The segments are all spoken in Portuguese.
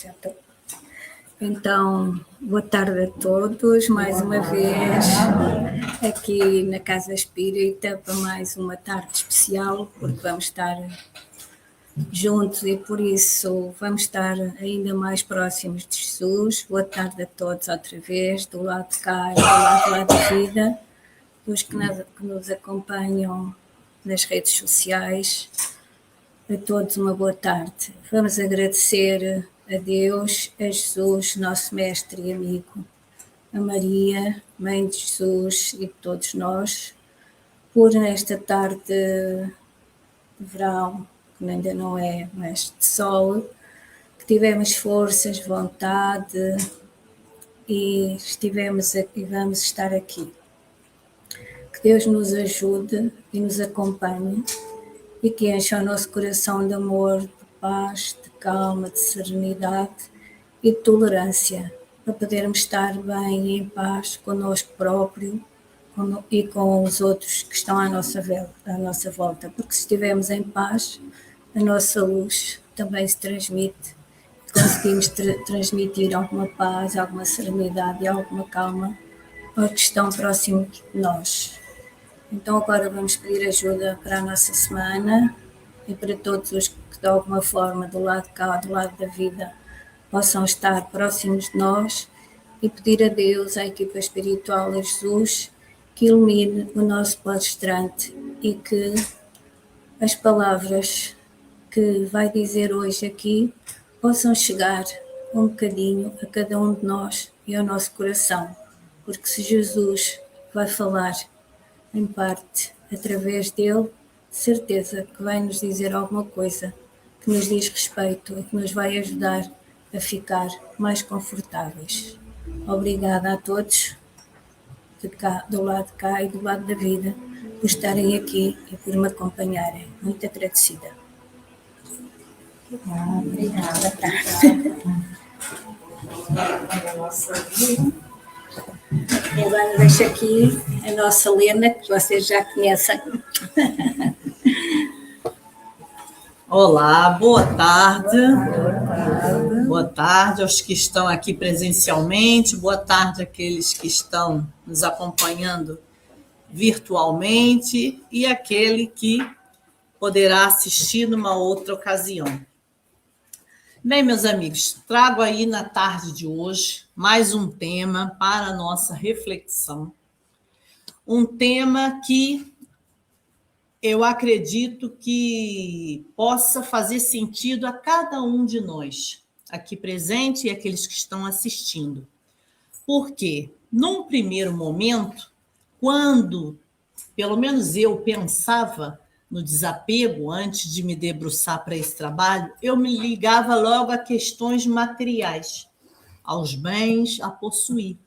Já estou. Então, boa tarde a todos, mais uma vez aqui na Casa Espírita para mais uma tarde especial, porque vamos estar juntos e por isso vamos estar ainda mais próximos de Jesus. Boa tarde a todos outra vez, do lado de cá e do lado lá da vida, os que nos acompanham nas redes sociais. A todos uma boa tarde. Vamos agradecer a Deus, a Jesus, nosso mestre e amigo, a Maria, Mãe de Jesus e de todos nós, por nesta tarde de verão, que ainda não é, mas de sol, que tivemos forças, vontade e estivemos aqui, vamos estar aqui. Que Deus nos ajude e nos acompanhe e que encha o nosso coração de amor, de paz, de calma, de serenidade e de tolerância, para podermos estar bem e em paz connosco próprio e com os outros que estão à nossa volta, porque se estivermos em paz, a nossa luz também se transmite, conseguimos transmitir alguma paz, alguma serenidade e alguma calma aos que estão próximos de nós. Então agora vamos pedir ajuda para a nossa semana e para todos os que de alguma forma do lado de cá, do lado da vida, possam estar próximos de nós e pedir a Deus, à equipa espiritual, a Jesus, que ilumine o nosso palestrante e que as palavras que vai dizer hoje aqui possam chegar um bocadinho a cada um de nós e ao nosso coração, porque se Jesus vai falar em parte, através dele, certeza que vai nos dizer alguma coisa que nos diz respeito e que nos vai ajudar a ficar mais confortáveis. Obrigada a todos, de cá, do lado de cá e do lado da vida, por estarem aqui e por me acompanharem. Muito agradecida. Obrigada, tarde. E agora deixo aqui a nossa Lena, que vocês já conhecem. Olá, boa tarde. Boa tarde aos que estão aqui presencialmente, boa tarde àqueles que estão nos acompanhando virtualmente e aquele que poderá assistir numa outra ocasião. Bem, meus amigos, trago aí na tarde de hoje mais um tema para a nossa reflexão. Um tema que eu acredito que possa fazer sentido a cada um de nós, aqui presente e aqueles que estão assistindo. Porque, num primeiro momento, quando, pelo menos eu pensava no desapego, antes de me debruçar para esse trabalho, eu me ligava logo a questões materiais, aos bens a possuir.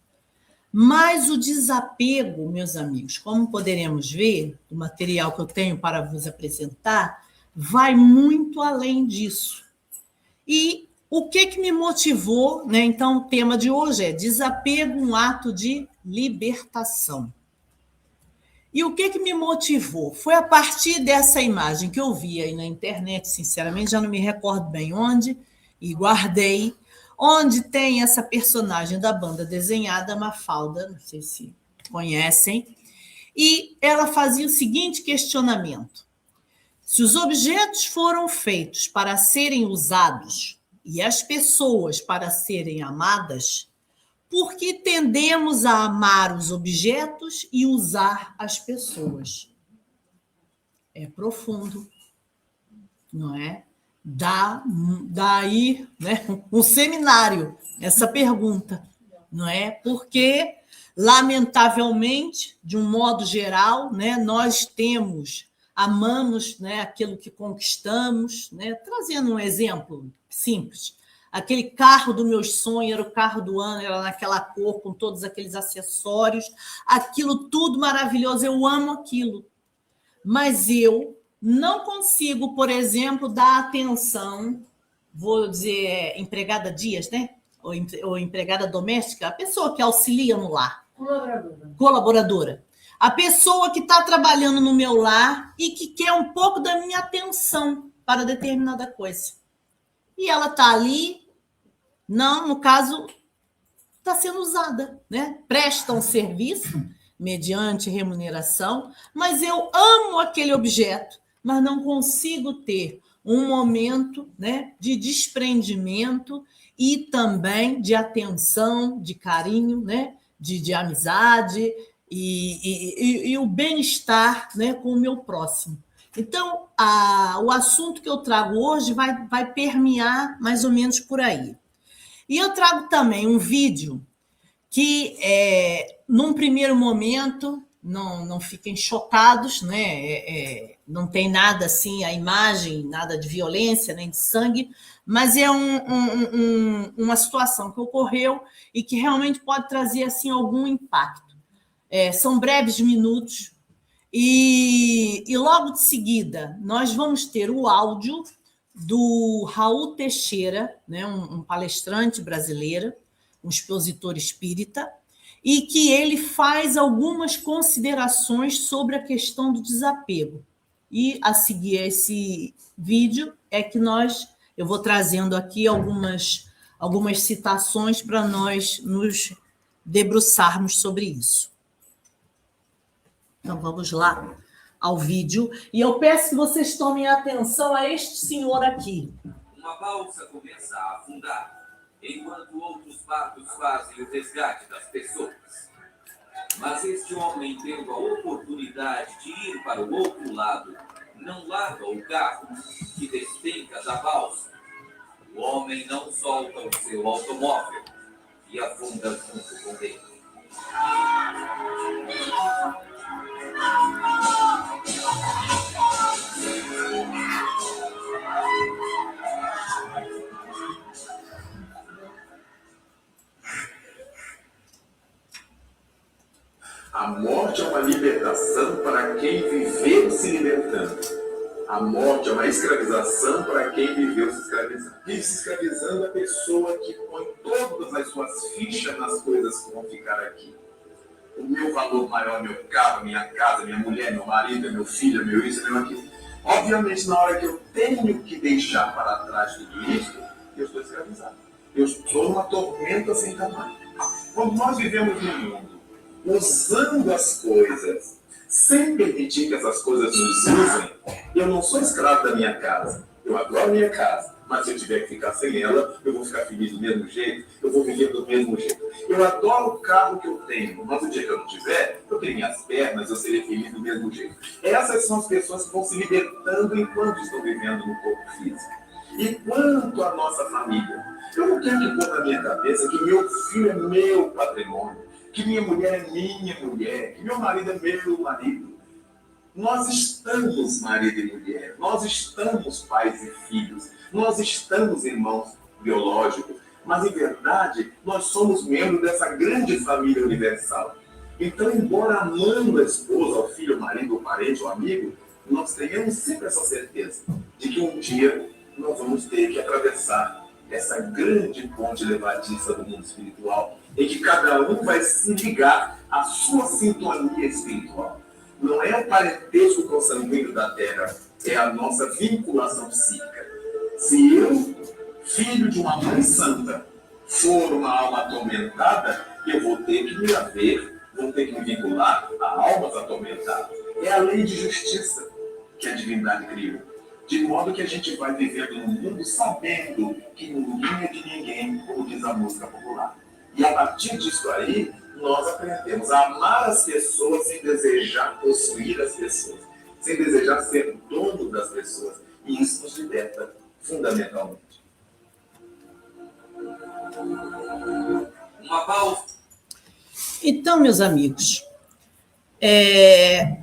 Mas o desapego, meus amigos, como poderemos ver, o material que eu tenho para vos apresentar, vai muito além disso. E o que me motivou, né? Então, o tema de hoje é desapego, um ato de libertação. E o que me motivou? Foi a partir dessa imagem que eu vi aí na internet, sinceramente, já não me recordo bem onde, e guardei, onde tem essa personagem da banda desenhada, Mafalda, não sei se conhecem, e ela fazia o seguinte questionamento: se os objetos foram feitos para serem usados e as pessoas para serem amadas, por que tendemos a amar os objetos e usar as pessoas? É profundo, não é? Dá aí, né, um seminário essa pergunta, não é? Porque, lamentavelmente, de um modo geral, né, nós amamos, né, aquilo que conquistamos, né? Trazendo um exemplo simples. Aquele carro do meu sonho era o carro do ano, era naquela cor, com todos aqueles acessórios, aquilo tudo maravilhoso, eu amo aquilo. Mas eu não consigo, por exemplo, dar atenção, vou dizer, empregada dias, né? Ou empregada doméstica, a pessoa que auxilia no lar. Colaboradora. A pessoa que está trabalhando no meu lar e que quer um pouco da minha atenção para determinada coisa. E ela está ali Não, no caso, está sendo usada, né? Prestam serviço mediante remuneração, mas eu amo aquele objeto, mas não consigo ter um momento, né, de desprendimento e também de atenção, de carinho, né, de amizade e o bem-estar, né, com o meu próximo. Então, o assunto que eu trago hoje vai permear mais ou menos por aí. E eu trago também um vídeo que, num primeiro momento, não fiquem chocados, né? Não tem nada assim, a imagem, nada de violência, nem de sangue, mas é uma situação que ocorreu e que realmente pode trazer assim, algum impacto. São breves minutos e logo de seguida nós vamos ter o áudio do Raul Teixeira, né, um palestrante brasileiro, um expositor espírita, e que ele faz algumas considerações sobre a questão do desapego. E a seguir esse vídeo é que eu vou trazendo aqui algumas citações para nós nos debruçarmos sobre isso. Então vamos lá ao vídeo. E eu peço que vocês tomem atenção a este senhor aqui. Uma balsa começa a afundar, enquanto outros barcos fazem o resgate das pessoas. Mas este homem, tendo a oportunidade de ir para o outro lado, não larga o carro que despenca da balsa. O homem não solta o seu automóvel e afunda junto com ele. A morte é uma libertação para quem viveu se libertando. A morte é uma escravização para quem viveu se escravizando. Vive se escravizando a pessoa que põe todas as suas fichas nas coisas que vão ficar aqui. O meu valor maior é meu carro, minha casa, minha mulher, meu marido, meu filho, meu isso, meu aquilo. Obviamente, na hora que eu tenho que deixar para trás tudo isso, eu estou escravizado. Eu estou numa tormenta sem tamanho. Quando nós vivemos no mundo, usando as coisas, sem permitir que essas coisas nos usem, eu não sou escravo da minha casa. Eu adoro minha casa, mas se eu tiver que ficar sem ela, eu vou ficar feliz do mesmo jeito, eu vou viver do mesmo jeito. Eu adoro o carro que eu tenho, mas o dia que eu não tiver, eu tenho minhas pernas, eu serei feliz do mesmo jeito. Essas são as pessoas que vão se libertando enquanto estão vivendo no corpo físico. E quanto à nossa família, eu não tenho que pôr na minha cabeça que meu filho é meu patrimônio, que minha mulher é minha mulher, que meu marido é meu marido. Nós estamos marido e mulher, nós estamos pais e filhos, nós estamos irmãos biológicos, mas em verdade nós somos membros dessa grande família universal. Então, embora amando a esposa, o filho, o marido, o parente, o amigo, nós tenhamos sempre essa certeza de que um dia nós vamos ter que atravessar essa grande ponte levadiça do mundo espiritual, em que cada um vai se ligar à sua sintonia espiritual. Não é o parentesco consanguíneo da Terra, é a nossa vinculação psíquica. Se eu, filho de uma mãe santa, for uma alma atormentada, eu vou ter que me haver, vou ter que me vincular a almas atormentadas. É a lei de justiça que a divindade criou. De modo que a gente vai vivendo no mundo sabendo que ninguém é de ninguém, como diz a música popular. E a partir disso aí, nós aprendemos a amar as pessoas sem desejar possuir as pessoas, sem desejar ser dono das pessoas. E isso nos liberta fundamentalmente. Uma pausa. Então, meus amigos,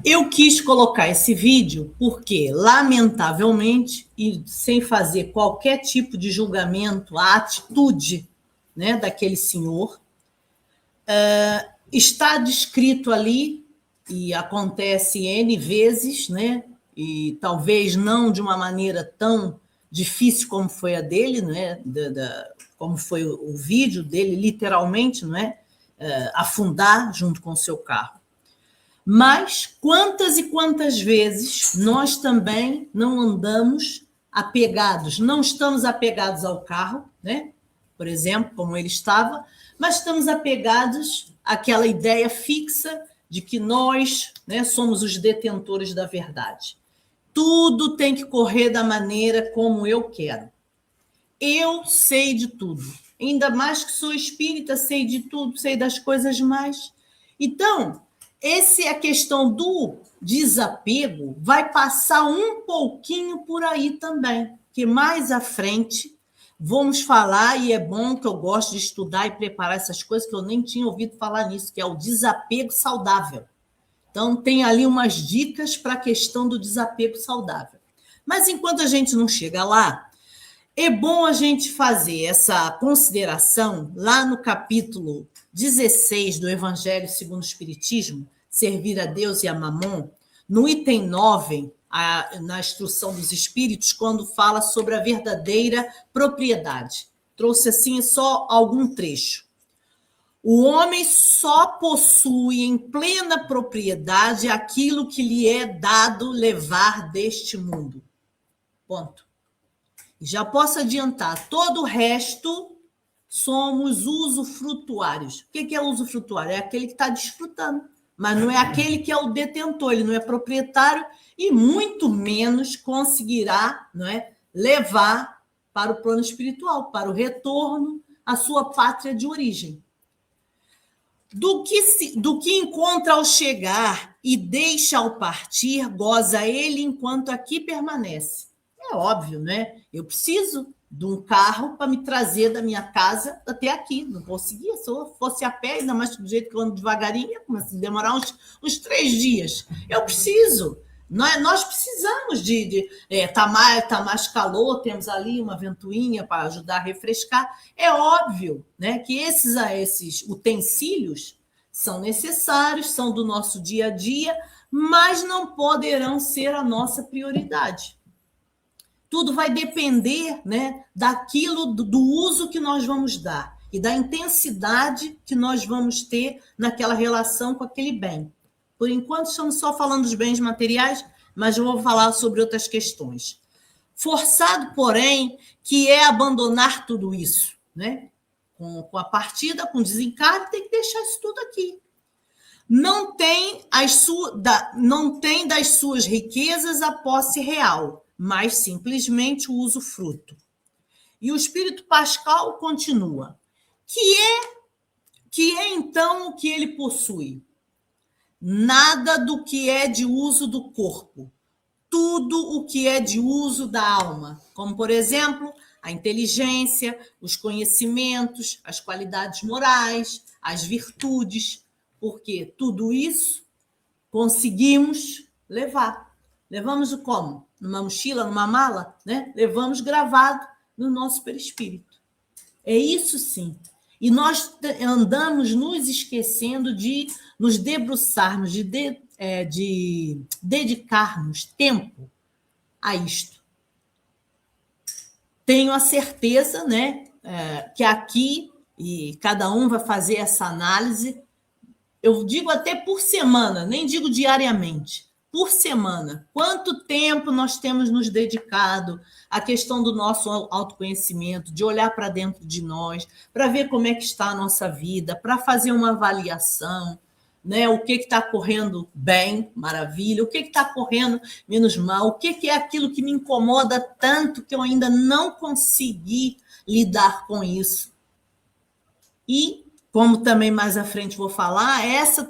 eu quis colocar esse vídeo porque, lamentavelmente, e sem fazer qualquer tipo de julgamento, a atitude, né, daquele senhor está descrito ali e acontece N vezes, né, e talvez não de uma maneira tão difícil como foi a dele, né, como foi o vídeo dele, literalmente, não é? Afundar junto com o seu carro. Mas quantas e quantas vezes nós também não andamos apegados, não estamos apegados ao carro, né? por exemplo, como ele estava, mas estamos apegados àquela ideia fixa de que nós, né, somos os detentores da verdade. Tudo tem que correr da maneira como eu quero. Eu sei de tudo. Ainda mais que sou espírita, sei de tudo, sei das coisas mais. Então, essa é a questão do desapego, vai passar um pouquinho por aí também, que mais à frente vamos falar, e é bom que eu gosto de estudar e preparar essas coisas, que eu nem tinha ouvido falar nisso, que é o desapego saudável. Então, tem ali umas dicas para a questão do desapego saudável. Mas enquanto a gente não chega lá, é bom a gente fazer essa consideração lá no capítulo 16 do Evangelho segundo o Espiritismo, Servir a Deus e a Mamon, no item 9, na instrução dos Espíritos, quando fala sobre a verdadeira propriedade. Trouxe assim só algum trecho. O homem só possui em plena propriedade aquilo que lhe é dado levar deste mundo. Ponto. Já posso adiantar, todo o resto somos usufrutuários. O que é usufrutuário? É aquele que está desfrutando, mas não é aquele que é o detentor, ele não é proprietário e muito menos conseguirá, não é, levar para o plano espiritual, para o retorno à sua pátria de origem. Do que encontra ao chegar e deixa ao partir, goza ele enquanto aqui permanece. É óbvio, né? Eu preciso de um carro para me trazer da minha casa até aqui. Não conseguia, se eu fosse a pé, ainda mais do jeito que eu ando devagarinho, ia demorar uns 3 dias. Eu preciso. Nós precisamos tá mais calor, temos ali uma ventoinha para ajudar a refrescar. É óbvio, né, que esses utensílios são necessários, são do nosso dia a dia, mas não poderão ser a nossa prioridade. Tudo vai depender, né, daquilo, do uso que nós vamos dar e da intensidade que nós vamos ter naquela relação com aquele bem. Por enquanto, estamos só falando dos bens materiais, mas eu vou falar sobre outras questões. Forçado, porém, que é abandonar tudo isso, né? Com a partida, com o desencargo, tem que deixar isso tudo aqui. Não tem das suas riquezas a posse real, mas simplesmente o usufruto. E o Espírito Pascal continua. Que é então o que ele possui? Nada do que é de uso do corpo, tudo o que é de uso da alma, como, por exemplo, a inteligência, os conhecimentos, as qualidades morais, as virtudes, porque tudo isso conseguimos levar. Levamos o como? Numa mochila, numa mala, né? Levamos gravado no nosso perispírito. É isso sim. E nós andamos nos esquecendo de nos debruçarmos, de dedicarmos tempo a isto. Tenho a certeza, né, que aqui, e cada um vai fazer essa análise, eu digo até por semana, nem digo diariamente, por semana. Quanto tempo nós temos nos dedicado à questão do nosso autoconhecimento, de olhar para dentro de nós, para ver como é que está a nossa vida, para fazer uma avaliação, né? O que está correndo bem, maravilha, o que está correndo menos mal, o que é aquilo que me incomoda tanto que eu ainda não consegui lidar com isso. E, como também mais à frente vou falar, essa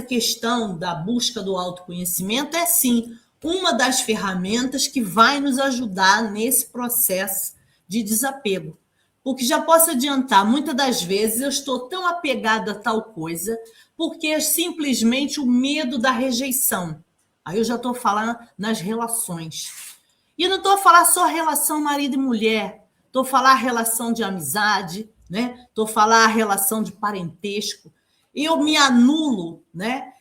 questão da busca do autoconhecimento é, sim, uma das ferramentas que vai nos ajudar nesse processo de desapego. Porque já posso adiantar, muitas das vezes eu estou tão apegada a tal coisa porque é simplesmente o medo da rejeição. Aí eu já estou falando nas relações. E não estou a falar só relação marido e mulher, estou a falar relação de amizade, né? Estou a falar a relação de parentesco. Eu me anulo, né?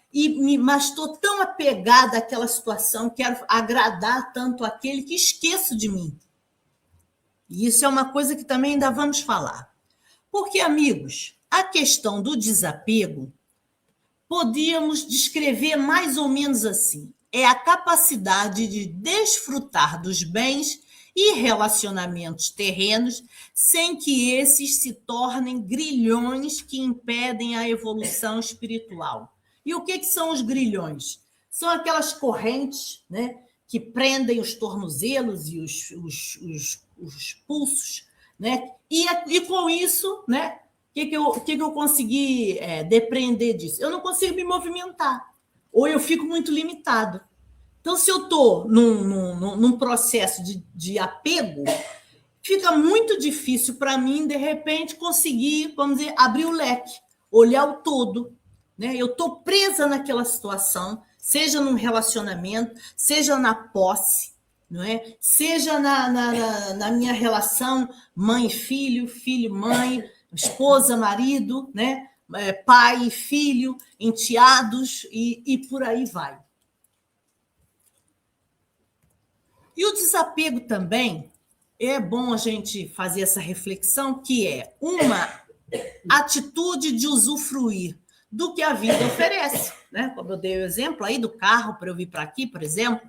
Mas estou tão apegada àquela situação, quero agradar tanto aquele que esqueço de mim. E isso é uma coisa que também ainda vamos falar. Porque, amigos, a questão do desapego, podíamos descrever mais ou menos assim. É a capacidade de desfrutar dos bens e relacionamentos terrenos, sem que esses se tornem grilhões que impedem a evolução espiritual. E o que são os grilhões? São aquelas correntes, né, que prendem os tornozelos e os pulsos, né? E com isso, né, o que eu consegui depreender disso? Eu não consigo me movimentar, ou eu fico muito limitado. Então, se eu estou num processo de apego, fica muito difícil para mim, de repente, conseguir, vamos dizer, abrir o leque, olhar o todo, né? Eu estou presa naquela situação, seja num relacionamento, seja na posse, não é? Seja na minha relação mãe-filho, filho-mãe, esposa, marido, né? Pai e filho, enteados e por aí vai. E o desapego também, é bom a gente fazer essa reflexão, que é uma atitude de usufruir do que a vida oferece, né? Como eu dei o exemplo aí do carro para eu vir para aqui, por exemplo,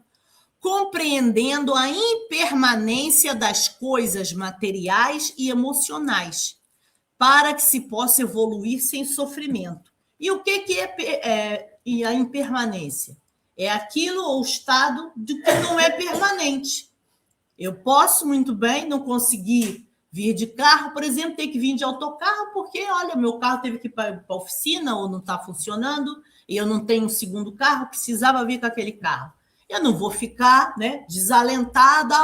compreendendo a impermanência das coisas materiais e emocionais, para que se possa evoluir sem sofrimento. E o que é a impermanência? É aquilo ou estado de que não é permanente. Eu posso muito bem não conseguir vir de carro, por exemplo, ter que vir de autocarro, porque, olha, meu carro teve que ir para a oficina ou não está funcionando, e eu não tenho um segundo carro, precisava vir com aquele carro. Eu não vou ficar, né, desalentada.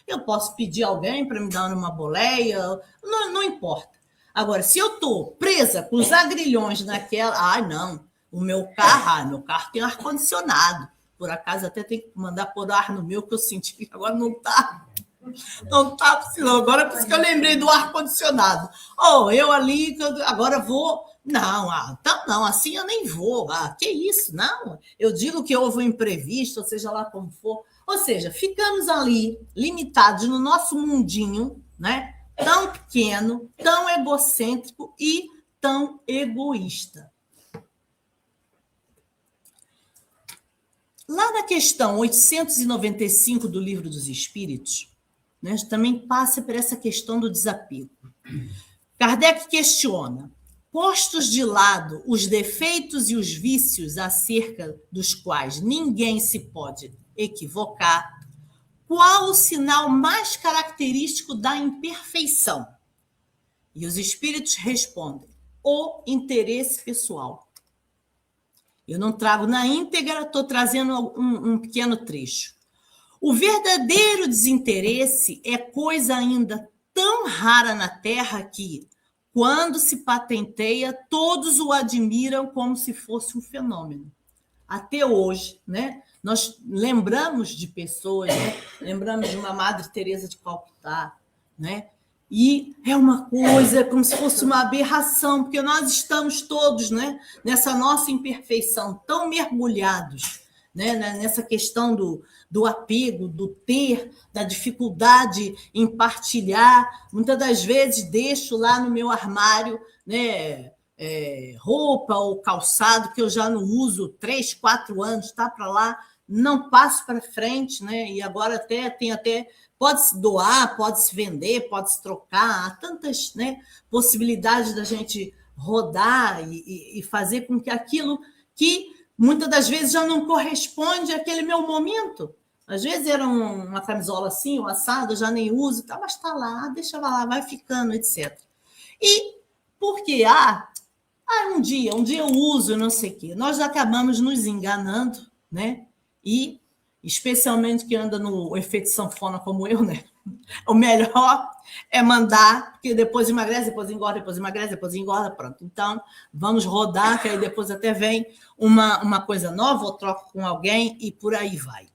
Eu posso pedir alguém para me dar uma boleia, não importa. Agora, se eu estou presa com os agrilhões naquela... não, o meu carro tem ar-condicionado. Por acaso, até tem que mandar pôr ar no meu, que eu senti que agora não está. Não está precisando. Agora, por isso que eu lembrei do ar-condicionado. Eu ali, agora vou... Não, não, assim eu nem vou. Que isso? Não, eu digo que houve um imprevisto, ou seja lá como for. Ou seja, ficamos ali, limitados no nosso mundinho, né? Tão pequeno, tão egocêntrico e tão egoísta. Lá na questão 895 do Livro dos Espíritos, né, também passa por essa questão do desapego. Kardec questiona: postos de lado os defeitos e os vícios acerca dos quais ninguém se pode equivocar, qual o sinal mais característico da imperfeição? E os espíritos respondem: o interesse pessoal. Eu não trago na íntegra, estou trazendo um pequeno trecho. O verdadeiro desinteresse é coisa ainda tão rara na Terra que, quando se patenteia, todos o admiram como se fosse um fenômeno. Até hoje, né? Nós lembramos de pessoas, né? Lembramos de uma Madre Teresa de Calcutá, né? E é uma coisa como se fosse uma aberração, porque nós estamos todos, né, nessa nossa imperfeição, tão mergulhados, né, nessa questão do apego, do ter, da dificuldade em partilhar. Muitas das vezes deixo lá no meu armário, né, roupa ou calçado que eu já não uso 3, 4 anos, está para lá, não passo para frente, né? E agora tem até pode-se doar, pode-se vender, pode-se trocar, há tantas, né, possibilidades da gente rodar e fazer com que aquilo que muitas das vezes já não corresponde àquele meu momento. Às vezes era uma camisola assim, um assado, eu já nem uso, tá, mas está lá, deixa lá, vai ficando, etc. E porque um dia eu uso, não sei o quê. Nós acabamos nos enganando, né? E especialmente que anda no efeito sanfona como eu, né? O melhor é mandar, porque depois emagrece, depois engorda, depois emagrece, depois engorda, pronto. Então, vamos rodar, que aí depois até vem uma coisa nova, ou troco com alguém e por aí vai.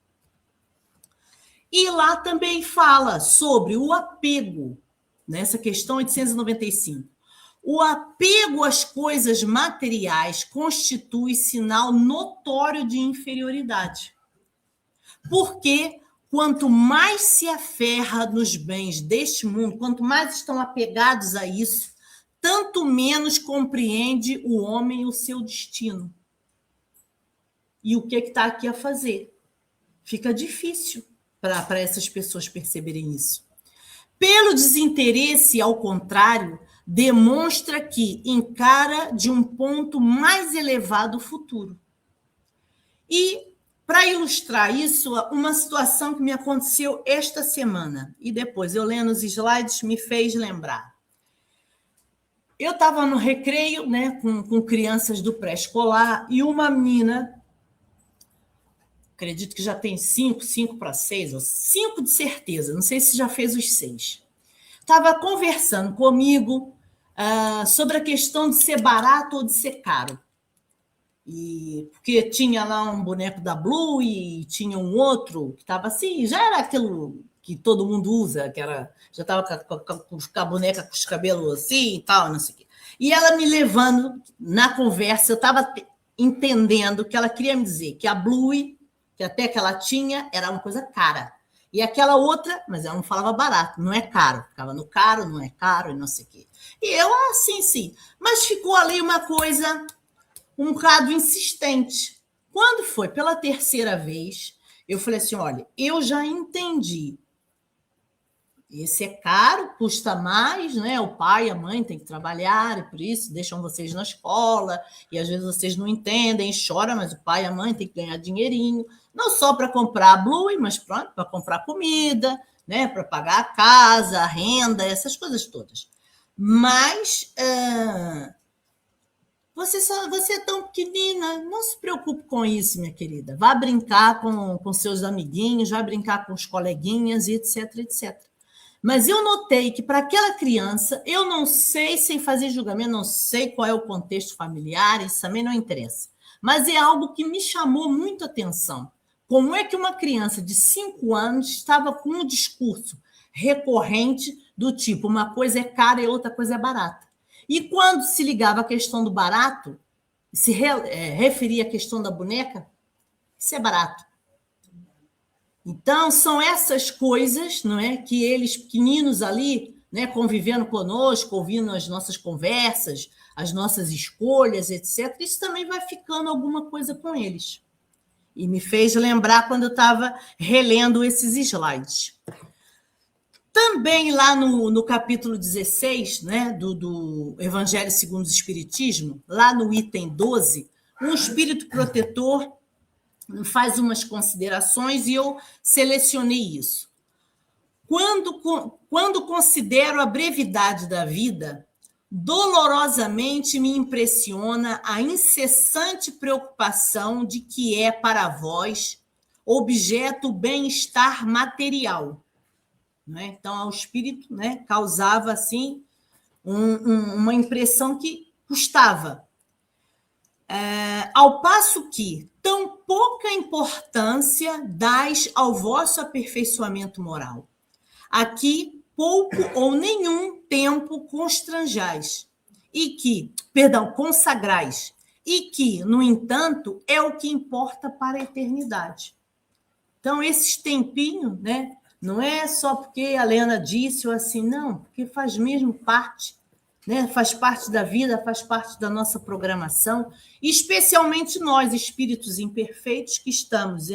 E lá também fala sobre o apego, nessa questão 895. O apego às coisas materiais constitui sinal notório de inferioridade. Porque quanto mais se aferra nos bens deste mundo, quanto mais estão apegados a isso, tanto menos compreende o homem o seu destino. E o que está aqui a fazer? Fica difícil, para essas pessoas perceberem isso. Pelo desinteresse, ao contrário, demonstra que encara de um ponto mais elevado o futuro. E, para ilustrar isso, uma situação que me aconteceu esta semana, e depois eu lendo os slides me fez lembrar. Eu estava no recreio, né, com crianças do pré-escolar, e uma menina, acredito que já tem 5 para 6, ou 5 de certeza, não sei se já fez os 6. Estava conversando comigo sobre a questão de ser barato ou de ser caro. Porque tinha lá um boneco da Blue e tinha um outro que estava assim, já era aquilo que todo mundo usa, que era, já estava com a boneca com os cabelos assim e tal, não sei o quê. E ela me levando na conversa, eu estava entendendo que ela queria me dizer que a Blue, que até que ela tinha, era uma coisa cara. E aquela outra, mas ela não falava barato, não é caro. Ficava no caro, não é caro e não sei o quê. E eu, sim. Mas ficou ali uma coisa um bocado insistente. Quando foi pela terceira vez, eu falei assim, olha, eu já entendi. Esse é caro, custa mais, né? O pai e a mãe têm que trabalhar e por isso deixam vocês na escola e às vezes vocês não entendem, choram, mas o pai e a mãe têm que ganhar dinheirinho, não só para comprar a Blue, mas pronto, para comprar comida, né? Para pagar a casa, a renda, essas coisas todas. Mas você é tão pequenina, não se preocupe com isso, minha querida. Vá brincar com seus amiguinhos, vá brincar com os coleguinhas, etc, etc. Mas eu notei que para aquela criança, eu não sei, sem fazer julgamento, não sei qual é o contexto familiar, isso também não interessa. Mas é algo que me chamou muito a atenção. Como é que uma criança de 5 anos estava com um discurso recorrente do tipo, uma coisa é cara e outra coisa é barata. E quando se ligava à questão do barato, se referia à questão da boneca, isso é barato. Então, são essas coisas, não é, que eles, pequeninos ali, né, convivendo conosco, ouvindo as nossas conversas, as nossas escolhas, etc., isso também vai ficando alguma coisa com eles. E me fez lembrar quando eu estava relendo esses slides. Também lá no capítulo 16, né, do Evangelho segundo o Espiritismo, lá no item 12, um espírito protetor faz umas considerações e eu selecionei isso. Quando considero a brevidade da vida, dolorosamente me impressiona a incessante preocupação de que é para vós objeto o bem-estar material. Né? Então, ao espírito, né, causava assim uma impressão que custava. Ao passo que tão pouca importância dais ao vosso aperfeiçoamento moral. Aqui, pouco ou nenhum tempo consagrais, e que, no entanto, é o que importa para a eternidade. Então, esses tempinhos, né, não é só porque a Helena disse ou assim, não, porque faz mesmo parte, né, faz parte da vida, faz parte da nossa programação, especialmente nós, espíritos imperfeitos, que estamos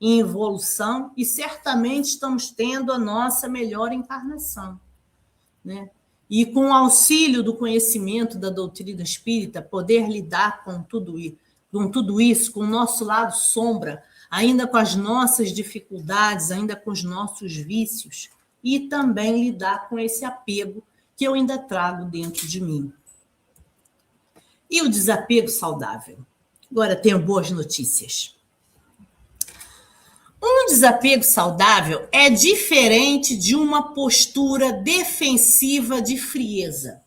em evolução e certamente estamos tendo a nossa melhor encarnação. Né? E com o auxílio do conhecimento da doutrina espírita, poder lidar com tudo isso, com o nosso lado sombra, ainda com as nossas dificuldades, ainda com os nossos vícios, e também lidar com esse apego que eu ainda trago dentro de mim. E o desapego saudável? Agora tenho boas notícias. Um desapego saudável é diferente de uma postura defensiva de frieza,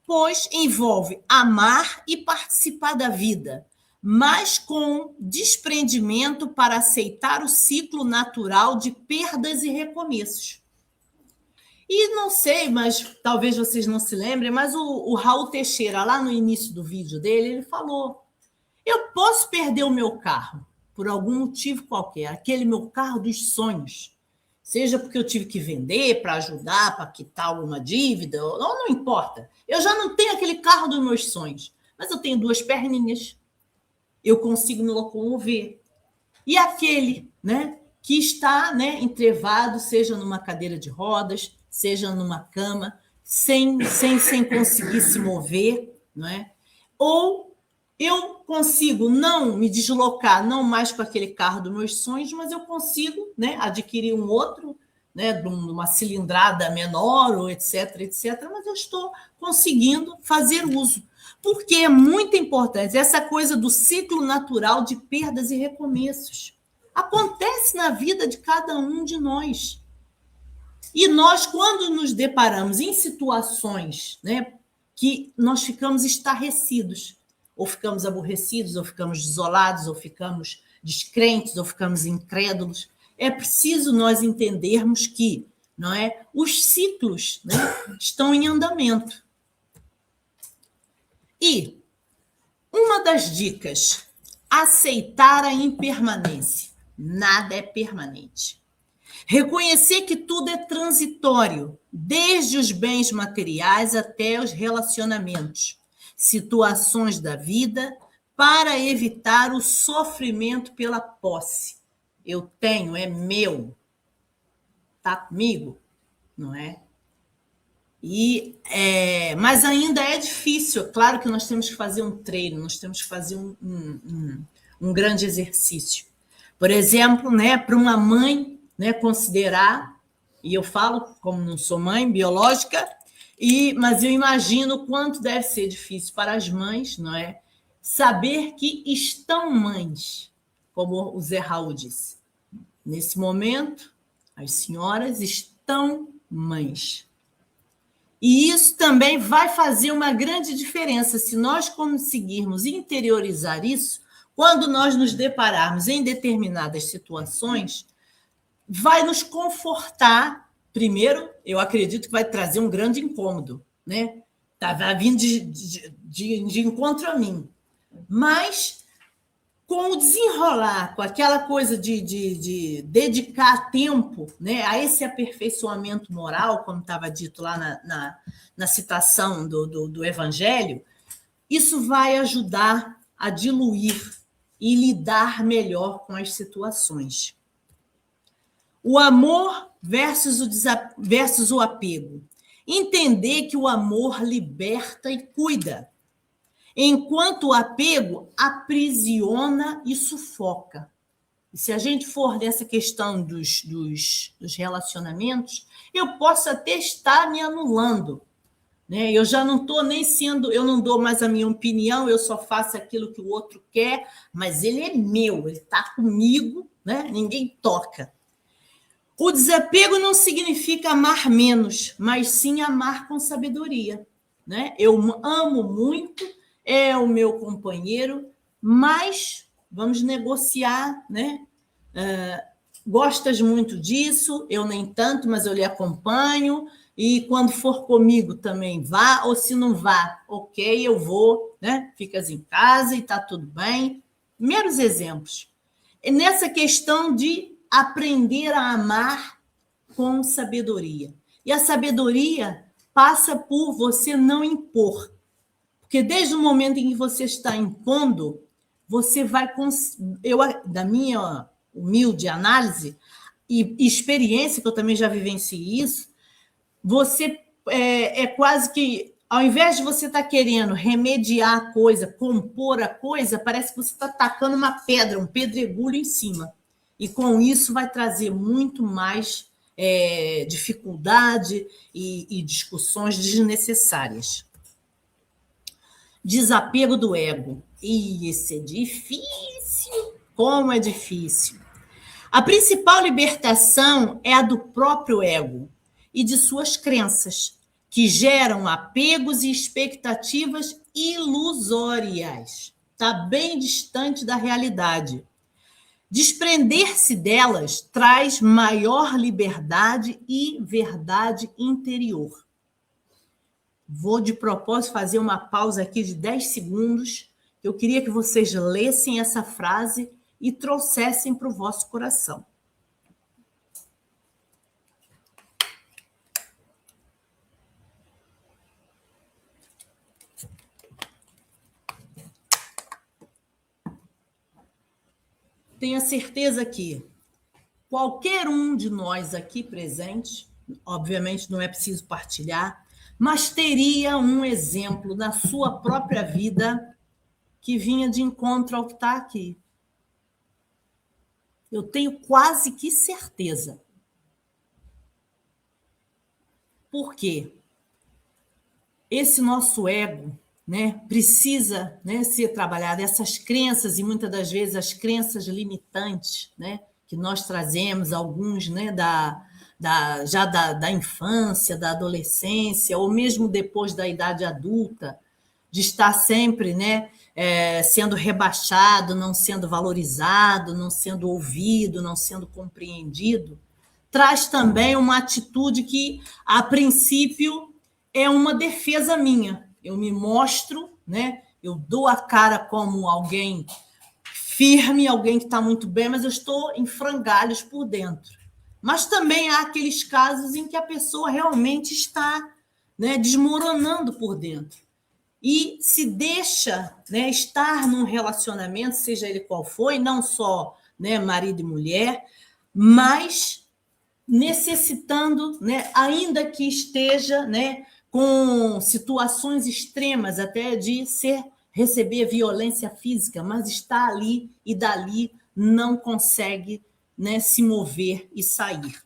pois envolve amar e participar da vida, mas com desprendimento para aceitar o ciclo natural de perdas e recomeços. E não sei, mas talvez vocês não se lembrem, mas o Raul Teixeira, lá no início do vídeo dele, ele falou, eu posso perder o meu carro, por algum motivo qualquer, aquele meu carro dos sonhos, seja porque eu tive que vender para ajudar, para quitar alguma dívida, ou não importa. Eu já não tenho aquele carro dos meus sonhos, mas eu tenho 2 perninhas, eu consigo me locomover. E aquele, né, que está, né, entrevado, seja numa cadeira de rodas, seja numa cama, sem conseguir se mover, não é? Ou eu consigo não me deslocar, não mais com aquele carro dos meus sonhos, mas eu consigo, né, adquirir um outro, né, de uma cilindrada menor, ou etc, mas eu estou conseguindo fazer uso. Porque é muito importante essa coisa do ciclo natural de perdas e recomeços. Acontece na vida de cada um de nós. E nós, quando nos deparamos em situações, né, que nós ficamos estarrecidos, ou ficamos aborrecidos, ou ficamos desolados, ou ficamos descrentes, ou ficamos incrédulos, é preciso nós entendermos que, não é, os ciclos, né, estão em andamento. E uma das dicas, aceitar a impermanência. Nada é permanente. Reconhecer que tudo é transitório, desde os bens materiais até os relacionamentos, situações da vida, para evitar o sofrimento pela posse. Eu tenho, é meu. Está comigo? Não é? Mas ainda é difícil. Claro que nós temos que fazer um treino, nós temos que fazer um grande exercício. Por exemplo, né, para uma mãe, né, considerar, e eu falo como não sou mãe biológica, mas eu imagino o quanto deve ser difícil para as mães, não é? Saber que estão mães, como o Zé Raul disse. Nesse momento, as senhoras estão mães. E isso também vai fazer uma grande diferença se nós conseguirmos interiorizar isso. Quando nós nos depararmos em determinadas situações, vai nos confortar. Primeiro, eu acredito que vai trazer um grande incômodo, né? Vai vindo de encontro a mim. Mas, com o desenrolar, com aquela coisa de dedicar tempo, né, a esse aperfeiçoamento moral, como estava dito lá na citação do Evangelho, isso vai ajudar a diluir e lidar melhor com as situações. O amor versus o apego. Entender que o amor liberta e cuida, enquanto o apego aprisiona e sufoca. E se a gente for nessa questão dos relacionamentos, eu posso até estar me anulando, né? Eu já não estou nem sendo, eu não dou mais a minha opinião, eu só faço aquilo que o outro quer, mas ele é meu, ele está comigo, né? Ninguém toca. O desapego não significa amar menos, mas sim amar com sabedoria, né? Eu amo muito, é o meu companheiro, mas vamos negociar, né? Gostas muito disso, eu nem tanto, mas eu lhe acompanho, e quando for comigo também vá, ou se não vá, ok, eu vou, né? Ficas em casa e está tudo bem. Meros exemplos. É nessa questão de aprender a amar com sabedoria. E a sabedoria passa por você não impor. Porque desde o momento em que você está impondo, você vai... da minha humilde análise e experiência, que eu também já vivenciei isso, você é quase que, ao invés de você estar querendo remediar a coisa, compor a coisa, parece que você está tacando uma pedra, um pedregulho em cima. E com isso vai trazer muito mais dificuldade e discussões desnecessárias. Desapego do ego. E esse é difícil. Como é difícil. A principal libertação é a do próprio ego e de suas crenças, que geram apegos e expectativas ilusórias. Está bem distante da realidade. Desprender-se delas traz maior liberdade e verdade interior. Vou, de propósito, fazer uma pausa aqui de 10 segundos. Eu queria que vocês lessem essa frase e trouxessem para o vosso coração. Tenha certeza que qualquer um de nós aqui presentes, obviamente não é preciso partilhar, mas teria um exemplo na sua própria vida que vinha de encontro ao que está aqui. Eu tenho quase que certeza. Por quê? Esse nosso ego, né, precisa, né, ser trabalhado, essas crenças, e muitas das vezes as crenças limitantes, né, que nós trazemos, alguns, né, já da infância, da adolescência, ou mesmo depois da idade adulta, de estar sempre, né, sendo rebaixado, não sendo valorizado, não sendo ouvido, não sendo compreendido, traz também uma atitude que, a princípio, é uma defesa minha. Eu me mostro, né? Eu dou a cara como alguém firme, alguém que está muito bem, mas eu estou em frangalhos por dentro. Mas também há aqueles casos em que a pessoa realmente está, né, desmoronando por dentro. E se deixa, né, estar num relacionamento, seja ele qual for, e não só, né, marido e mulher, mas necessitando, né, ainda que esteja, né, com situações extremas, até de receber violência física, mas está ali e dali não consegue, né, se mover e sair.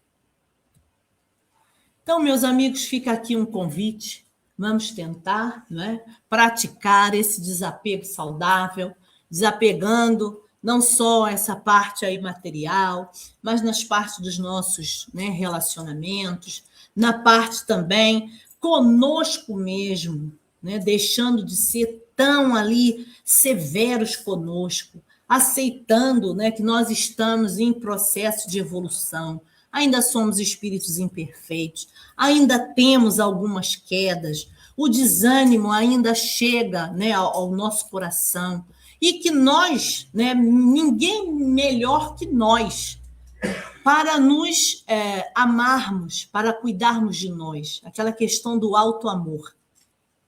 Então, meus amigos, fica aqui um convite. Vamos tentar, né, praticar esse desapego saudável, desapegando não só essa parte aí material, mas nas partes dos nossos, né, relacionamentos, na parte também conosco mesmo, né, deixando de ser tão ali severos conosco, aceitando, né, que nós estamos em processo de evolução, ainda somos espíritos imperfeitos, ainda temos algumas quedas, o desânimo ainda chega, né, ao nosso coração, e que nós, né, ninguém melhor que nós, para nos amarmos, para cuidarmos de nós, aquela questão do auto-amor.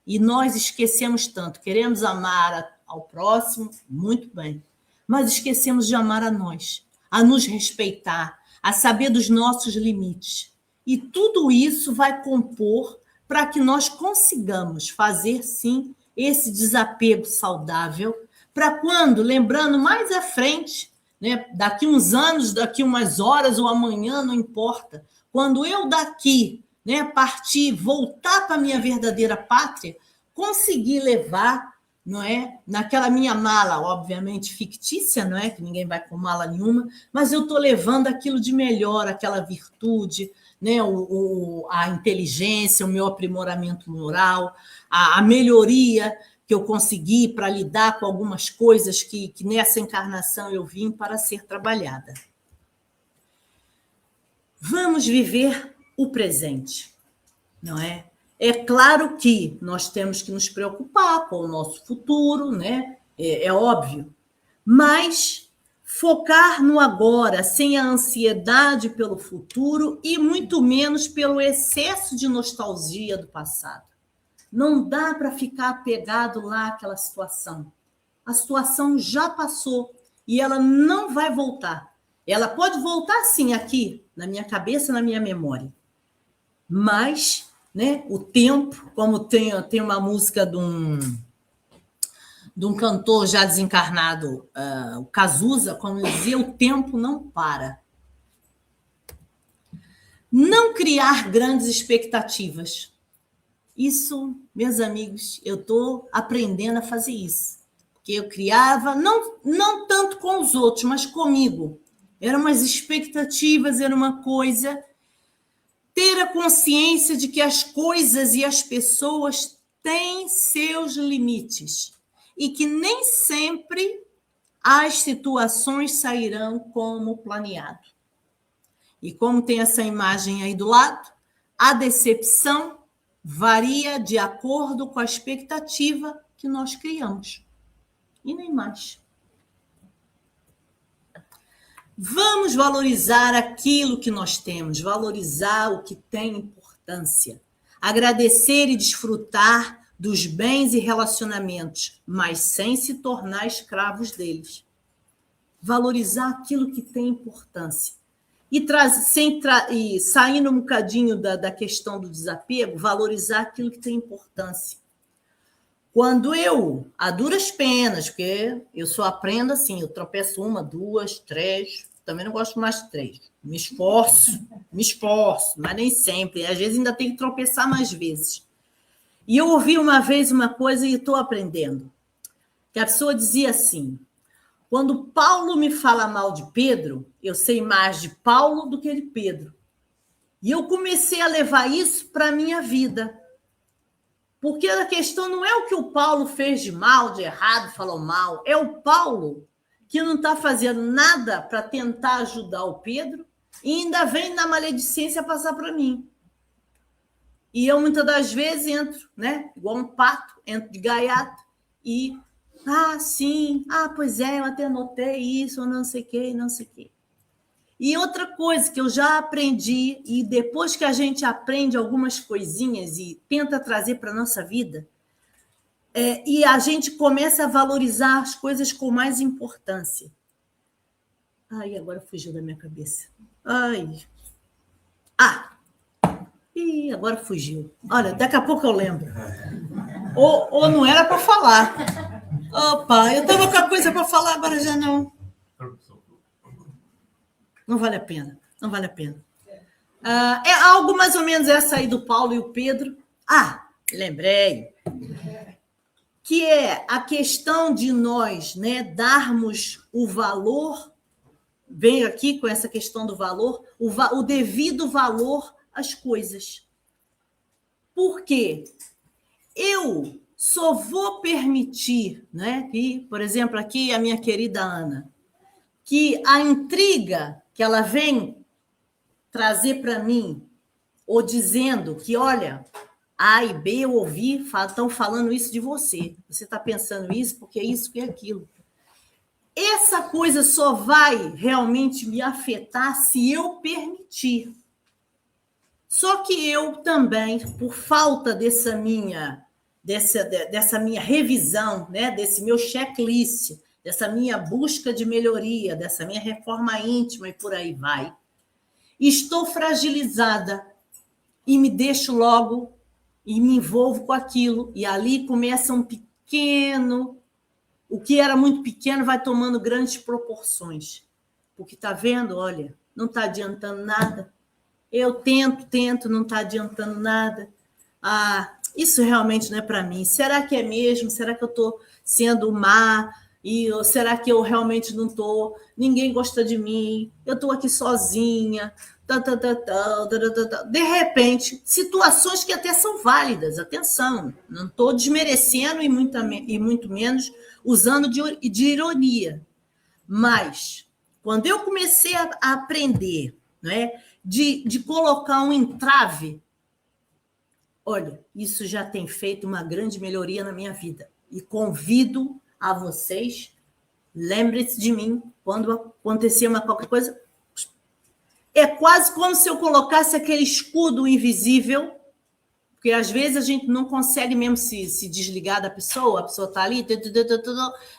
E nós esquecemos tanto, queremos amar ao próximo, muito bem, mas esquecemos de amar a nós, a nos respeitar, a saber dos nossos limites. E tudo isso vai compor para que nós consigamos fazer, sim, esse desapego saudável, para quando, lembrando mais à frente, né, daqui uns anos, daqui umas horas ou amanhã, não importa, quando eu daqui, né, partir, voltar para a minha verdadeira pátria, conseguir levar, não é, naquela minha mala, obviamente fictícia, não é, que ninguém vai com mala nenhuma, mas eu estou levando aquilo de melhor, aquela virtude, né, a inteligência, o meu aprimoramento moral, a melhoria que eu consegui para lidar com algumas coisas que nessa encarnação eu vim para ser trabalhada. Vamos viver o presente, não é? É claro que nós temos que nos preocupar com o nosso futuro, né? É óbvio, mas focar no agora, sem a ansiedade pelo futuro e muito menos pelo excesso de nostalgia do passado. Não dá para ficar apegado lá àquela situação. A situação já passou e ela não vai voltar. Ela pode voltar, sim, aqui, na minha cabeça, na minha memória. Mas, né, o tempo, como tem uma música de um cantor já desencarnado, o Cazuza, como eu dizia, o tempo não para. Não criar grandes expectativas. Isso, meus amigos, eu estou aprendendo a fazer isso. Porque eu criava, não tanto com os outros, mas comigo. Eram umas expectativas, era uma coisa. Ter a consciência de que as coisas e as pessoas têm seus limites. E que nem sempre as situações sairão como planeado. E como tem essa imagem aí do lado, a decepção varia de acordo com a expectativa que nós criamos. E nem mais. Vamos valorizar aquilo que nós temos, valorizar o que tem importância. Agradecer e desfrutar dos bens e relacionamentos, mas sem se tornar escravos deles. Valorizar aquilo que tem importância. e saindo um bocadinho da questão do desapego, valorizar aquilo que tem importância. Quando eu, a duras penas, porque eu só aprendo assim, eu tropeço 1, 2, 3, também não gosto mais de 3. Me esforço, mas nem sempre. Às vezes ainda tenho que tropeçar mais vezes. E eu ouvi uma vez uma coisa e estou aprendendo. Que a pessoa dizia assim, quando Paulo me fala mal de Pedro, eu sei mais de Paulo do que de Pedro. E eu comecei a levar isso para a minha vida. Porque a questão não é o que o Paulo fez de mal, de errado, falou mal. É o Paulo que não está fazendo nada para tentar ajudar o Pedro e ainda vem na maledicência passar para mim. E eu, muitas das vezes, entro, né? Igual um pato, entro de gaiato e... sim, pois é, eu até anotei isso, ou não sei o quê, não sei o quê. E outra coisa que eu já aprendi, e depois que a gente aprende algumas coisinhas e tenta trazer para a nossa vida, e a gente começa a valorizar as coisas com mais importância. Agora fugiu da minha cabeça. Agora fugiu. Olha, daqui a pouco eu lembro. Ou não era para falar. Opa, eu estava com a coisa para falar, agora já não. Não vale a pena, não vale a pena. É algo mais ou menos essa aí do Paulo e o Pedro. Lembrei. Que é a questão de nós, né, darmos o valor, venho aqui com essa questão do valor, o devido valor às coisas. Por quê? Eu só vou permitir, né, que, por exemplo, aqui a minha querida Ana, que a intriga que ela vem trazer para mim, ou dizendo que, olha, A e B eu ouvi, estão falando isso de você. Você está pensando isso porque é isso que é aquilo. Essa coisa só vai realmente me afetar se eu permitir. Só que eu também, por falta dessa minha revisão, né, desse meu checklist, dessa minha busca de melhoria, dessa minha reforma íntima e por aí vai, estou fragilizada e me deixo logo e me envolvo com aquilo, e ali começa um pequeno... O que era muito pequeno vai tomando grandes proporções. Porque está vendo, olha, não está adiantando nada. Eu tento, não está adiantando nada. Isso realmente não é para mim. Será que é mesmo? Será que eu estou sendo má? Ou será que eu realmente não estou? Ninguém gosta de mim. Eu estou aqui sozinha. De repente, situações que até são válidas, atenção, não estou desmerecendo e muito menos usando de ironia, mas quando eu comecei a aprender, né, de colocar um entrave, olha, isso já tem feito uma grande melhoria na minha vida, e convido a vocês, lembrem-se de mim, quando acontecer qualquer coisa. É quase como se eu colocasse aquele escudo invisível, porque às vezes a gente não consegue mesmo se desligar da pessoa, a pessoa está ali,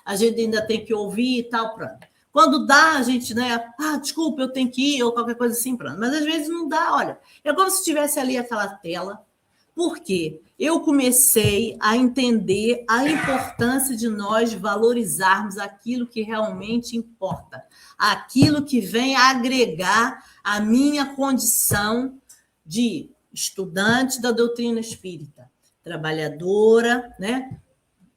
a gente ainda tem que ouvir e tal, pronto. Quando dá, a gente, né, desculpa, eu tenho que ir, ou qualquer coisa assim, pronto. Mas às vezes não dá, olha. É como se tivesse ali aquela tela, porque eu comecei a entender a importância de nós valorizarmos aquilo que realmente importa, aquilo que vem agregar a minha condição de estudante da doutrina espírita, trabalhadora, né,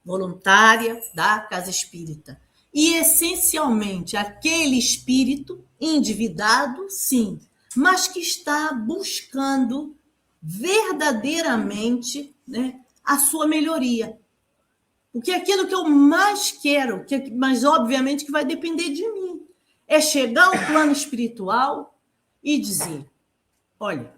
voluntária da casa espírita. E, essencialmente, aquele espírito endividado, sim, mas que está buscando verdadeiramente, né, a sua melhoria. Porque aquilo que eu mais quero, mas obviamente que vai depender de mim, é chegar ao plano espiritual e dizer, olha,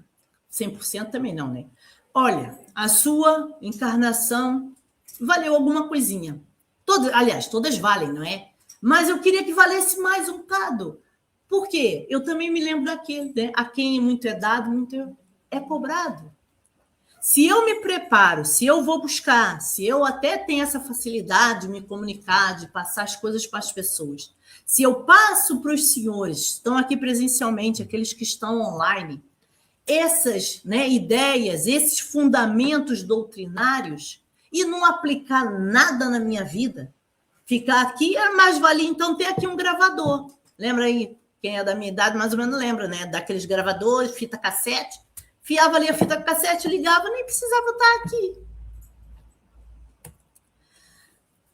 100% também não, né? Olha, a sua encarnação valeu alguma coisinha. Todas valem, não é? Mas eu queria que valesse mais um bocado. Por quê? Eu também me lembro daquele, né? A quem muito é dado, muito é cobrado. Se eu me preparo, se eu vou buscar, se eu até tenho essa facilidade de me comunicar, de passar as coisas para as pessoas, Se eu passo para os senhores, estão aqui presencialmente, aqueles que estão online, essas, né, ideias, esses fundamentos doutrinários, e não aplicar nada na minha vida, ficar aqui, mais valia então ter aqui um gravador. Lembra aí? Quem é da minha idade mais ou menos lembra, né? Daqueles gravadores, fita cassete. Fiava ali a fita cassete, ligava, nem precisava estar aqui.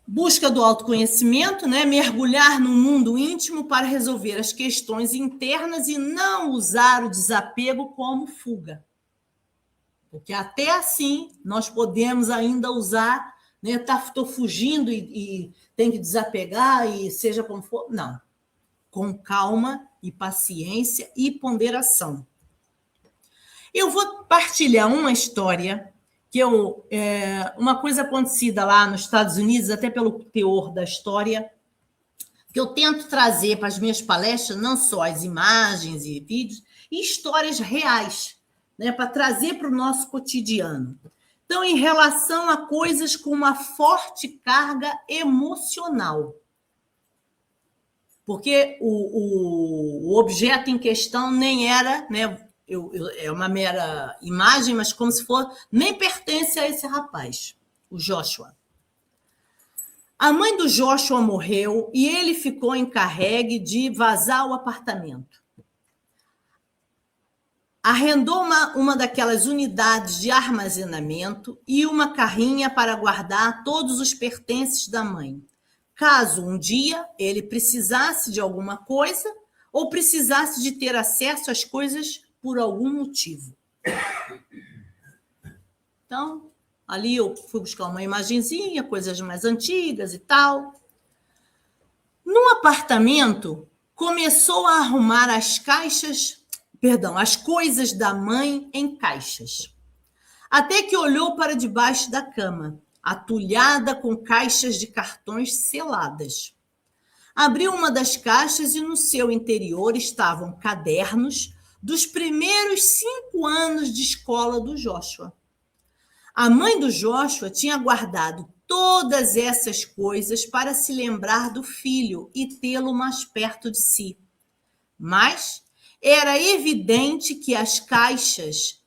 Busca do autoconhecimento, né? Mergulhar no mundo íntimo para resolver as questões internas e não usar o desapego como fuga. Porque até assim nós podemos ainda usar, né? Estou fugindo e tem que desapegar e seja como for. Não. Com calma e paciência e ponderação. Eu vou partilhar uma história que uma coisa acontecida lá nos Estados Unidos, até pelo teor da história, que eu tento trazer para as minhas palestras, não só as imagens e vídeos, e histórias reais, né, para trazer para o nosso cotidiano. Então, em relação a coisas com uma forte carga emocional. Porque o objeto em questão nem era, né, é uma mera imagem, mas como se for, nem pertence a esse rapaz, o Joshua. A mãe do Joshua morreu e ele ficou encarregue de vazar o apartamento. Arrendou uma daquelas unidades de armazenamento e uma carrinha para guardar todos os pertences da mãe. Caso um dia ele precisasse de alguma coisa ou precisasse de ter acesso às coisas por algum motivo. Então, ali eu fui buscar uma imagenzinha, coisas mais antigas e tal. No apartamento, começou a arrumar as coisas da mãe em caixas. Até que olhou para debaixo da cama, atulhada com caixas de cartões seladas. Abriu uma das caixas e no seu interior estavam cadernos dos primeiros 5 anos de escola do Joshua. A mãe do Joshua tinha guardado todas essas coisas para se lembrar do filho e tê-lo mais perto de si. Mas era evidente que as caixas,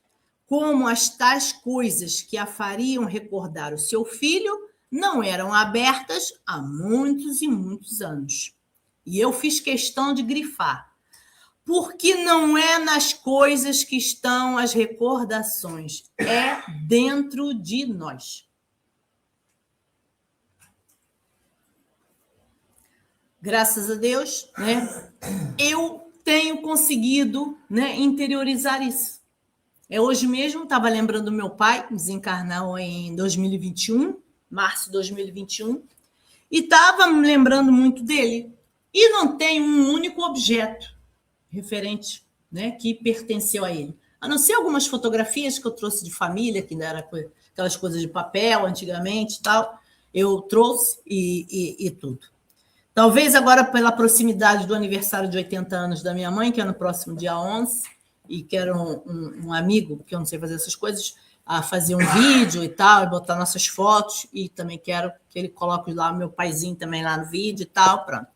como as tais coisas que a fariam recordar o seu filho, não eram abertas há muitos e muitos anos. E eu fiz questão de grifar. Porque não é nas coisas que estão as recordações, é dentro de nós. Graças a Deus, né, eu tenho conseguido, né, interiorizar isso. Hoje mesmo, estava lembrando do meu pai, desencarnou em 2021, março de 2021, e estava me lembrando muito dele. E não tem um único objeto referente, né, que pertenceu a ele. A não ser algumas fotografias que eu trouxe de família, que era aquelas coisas de papel antigamente e tal, eu trouxe e tudo. Talvez agora, pela proximidade do aniversário de 80 anos da minha mãe, que é no próximo dia 11, e quero um amigo, que eu não sei fazer essas coisas, a fazer um vídeo e tal, e botar nossas fotos, e também quero que ele coloque lá o meu paizinho também lá no vídeo e tal, pronto.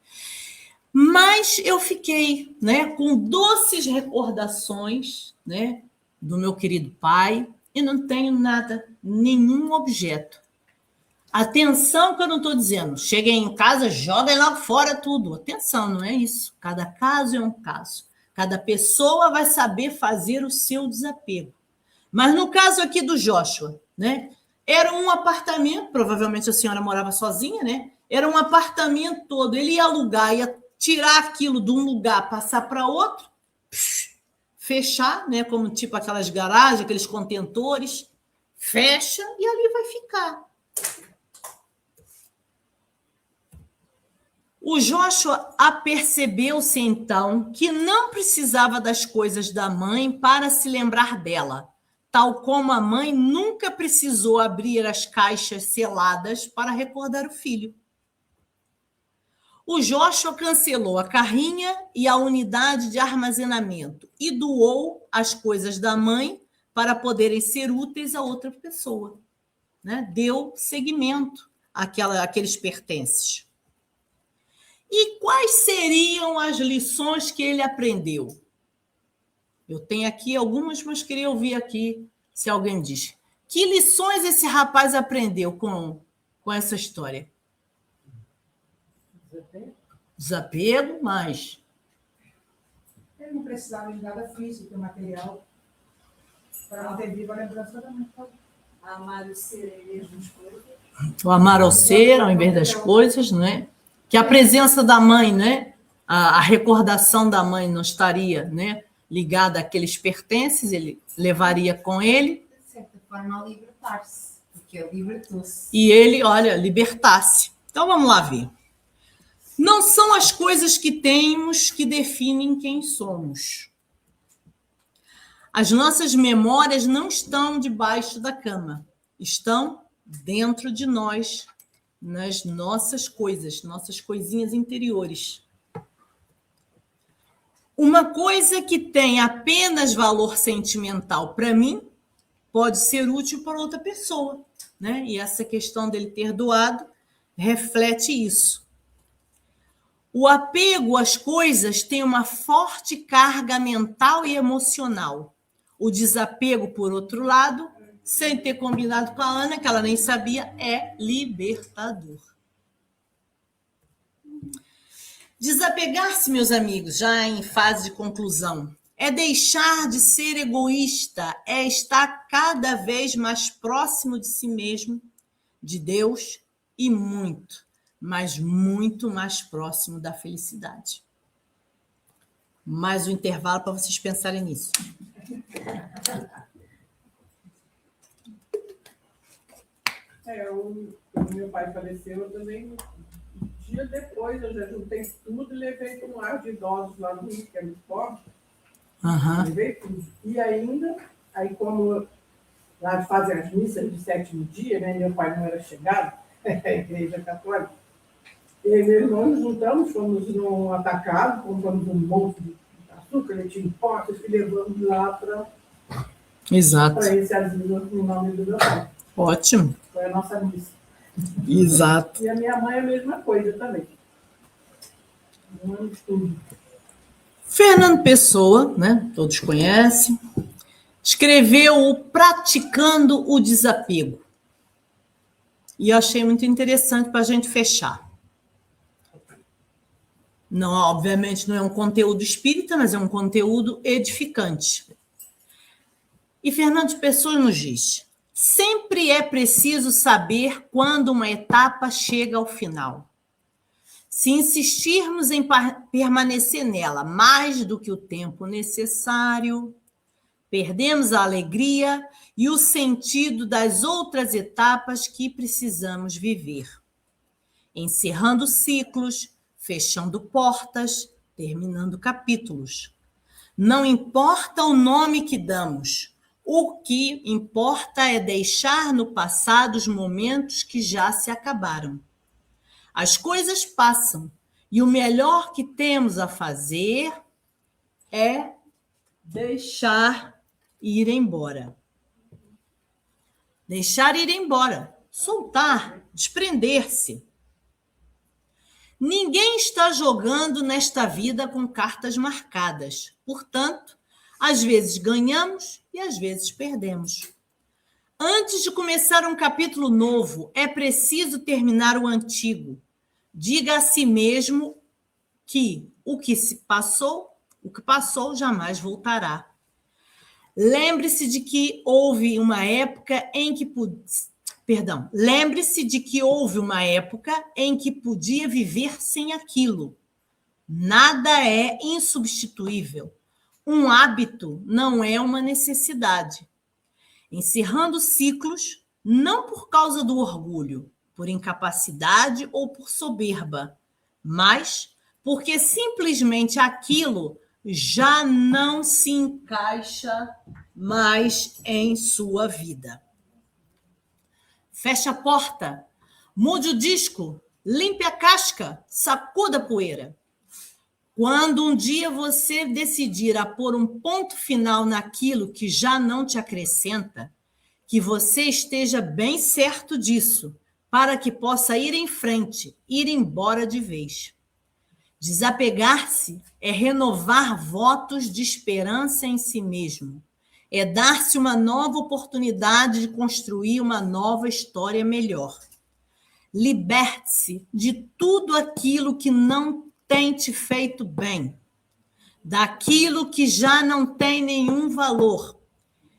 Mas eu fiquei, né, com doces recordações, né, do meu querido pai e não tenho nada, nenhum objeto. Atenção que eu não estou dizendo. Cheguem em casa, joguem lá fora tudo. Atenção, não é isso. Cada caso é um caso. Cada pessoa vai saber fazer o seu desapego. Mas no caso aqui do Joshua, né, era um apartamento, provavelmente a senhora morava sozinha, né? Era um apartamento todo. Ele ia alugar, ia tirar aquilo de um lugar, passar para outro, fechar, né, como tipo aquelas garagens, aqueles contentores, fecha e ali vai ficar. O Joshua apercebeu-se então que não precisava das coisas da mãe para se lembrar dela, tal como a mãe nunca precisou abrir as caixas seladas para recordar o filho. O Joshua cancelou a carrinha e a unidade de armazenamento e doou as coisas da mãe para poderem ser úteis a outra pessoa, né? Deu seguimento àqueles pertences. E quais seriam as lições que ele aprendeu? Eu tenho aqui algumas, mas queria ouvir aqui se alguém diz. Que lições esse rapaz aprendeu com essa história? Desapego, mas... Ele não precisava de nada físico, material, para manter viva a lembrança da mãe. Amar o ser em vez das coisas. O amar ao ser ao invés das coisas, não é? Que a presença da mãe, né? A recordação da mãe não estaria, né, ligada àqueles pertences, ele levaria com ele. De certa forma, a libertar-se, porque ele libertou-se. E ele, olha, libertasse. Então vamos lá ver. Não são as coisas que temos que definem quem somos. As nossas memórias não estão debaixo da cama, estão dentro de nós, nas nossas coisas, nossas coisinhas interiores. Uma coisa que tem apenas valor sentimental para mim pode ser útil para outra pessoa, né? E essa questão dele ter doado reflete isso. O apego às coisas tem uma forte carga mental e emocional. O desapego, por outro lado, sem ter combinado com a Ana, que ela nem sabia, é libertador. Desapegar-se, meus amigos, já em fase de conclusão, é deixar de ser egoísta, é estar cada vez mais próximo de si mesmo, de Deus e muito, mas muito mais próximo da felicidade. Mais um intervalo para vocês pensarem nisso. Quando meu pai faleceu, eu também, um dia depois, eu já juntei tudo e levei para um lar de idosos lá no Rio, que é muito pobre. Levei tudo. E ainda, aí como lá fazem as missas de 7º dia, né? Meu pai não era chegado, a igreja católica. E aí, meu irmão, nos juntamos, fomos num atacado, compramos um monte de açúcar, leite em pó, e levamos lá para esse asilo em nome do meu pai. Ótimo. Foi a nossa missa. Exato. E a minha mãe é a mesma coisa também. Um estudo. Fernando Pessoa, né, todos conhecem, escreveu o Praticando o Desapego. E eu achei muito interessante para a gente fechar. Não, obviamente não é um conteúdo espírita, mas é um conteúdo edificante. E Fernando Pessoa nos diz: sempre é preciso saber quando uma etapa chega ao final. Se insistirmos em permanecer nela mais do que o tempo necessário, perdemos a alegria e o sentido das outras etapas que precisamos viver. Encerrando ciclos, fechando portas, terminando capítulos. Não importa o nome que damos, o que importa é deixar no passado os momentos que já se acabaram. As coisas passam e o melhor que temos a fazer é deixar ir embora. Deixar ir embora, soltar, desprender-se. Ninguém está jogando nesta vida com cartas marcadas. Portanto, às vezes ganhamos e às vezes perdemos. Antes de começar um capítulo novo, é preciso terminar o antigo. Diga a si mesmo que o que passou jamais voltará. Lembre-se de que houve uma época em que Lembre-se de que houve uma época em que podia viver sem aquilo. Nada é insubstituível. Um hábito não é uma necessidade. Encerrando ciclos, não por causa do orgulho, por incapacidade ou por soberba, mas porque simplesmente aquilo já não se encaixa mais em sua vida. Feche a porta, mude o disco, limpe a casca, sacuda a poeira. Quando um dia você decidir a pôr um ponto final naquilo que já não te acrescenta, que você esteja bem certo disso, para que possa ir em frente, ir embora de vez. Desapegar-se é renovar votos de esperança em si mesmo. É dar-se uma nova oportunidade de construir uma nova história melhor. Liberte-se de tudo aquilo que não tem te feito bem, daquilo que já não tem nenhum valor.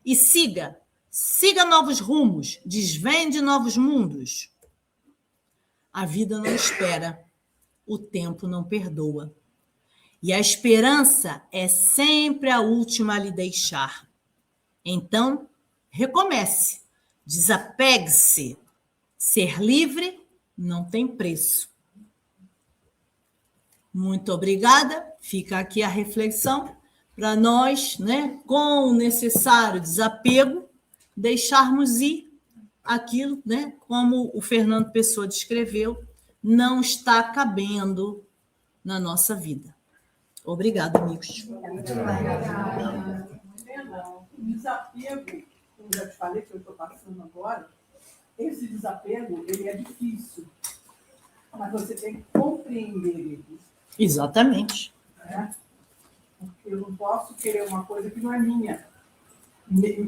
E siga novos rumos, desvende novos mundos. A vida não espera, o tempo não perdoa. E a esperança é sempre a última a lhe deixar. Então, recomece, desapegue-se. Ser livre não tem preço. Muito obrigada. Fica aqui a reflexão para nós, né, com o necessário desapego, deixarmos ir aquilo, né, como o Fernando Pessoa descreveu, não está cabendo na nossa vida. Obrigada, amigos. O desapego, como já te falei, que eu estou passando agora, esse desapego, ele é difícil, mas você tem que compreender ele. Exatamente. Né? Porque eu não posso querer uma coisa que não é minha.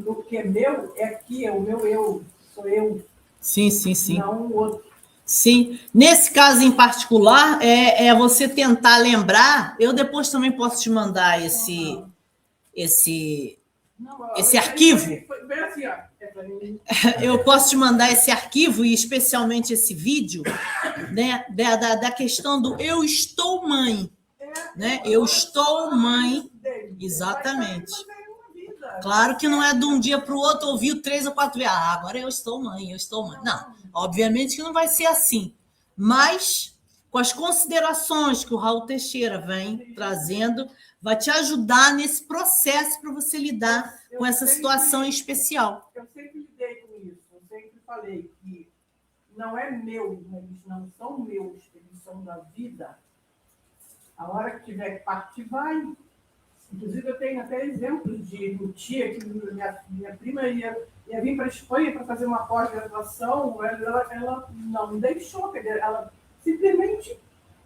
O que é meu é aqui, é o meu eu, sou eu. Sim, sim, sim. Não o outro. Sim. Nesse caso em particular, é você tentar lembrar. Eu depois também posso te mandar esse arquivo. Foi bem assim, ó. Eu posso te mandar esse arquivo e especialmente esse vídeo, né, da questão do eu estou mãe. Né? Eu estou mãe. Exatamente. Claro que não é de um dia para o outro ouvir 3 ou 4 vezes. Ah, agora eu estou mãe. Não, obviamente que não vai ser assim. Mas, com as considerações que o Raul Teixeira vem trazendo, vai te ajudar nesse processo para você lidar com essa situação em especial. Eu sempre lidei com isso. Eu sempre falei que não é meu, eles não são meus, eles são da vida. A hora que tiver que partir, vai. Inclusive, eu tenho até exemplos de um tia que minha prima ia vir para a Espanha para fazer uma pós-graduação, ela não deixou, ela simplesmente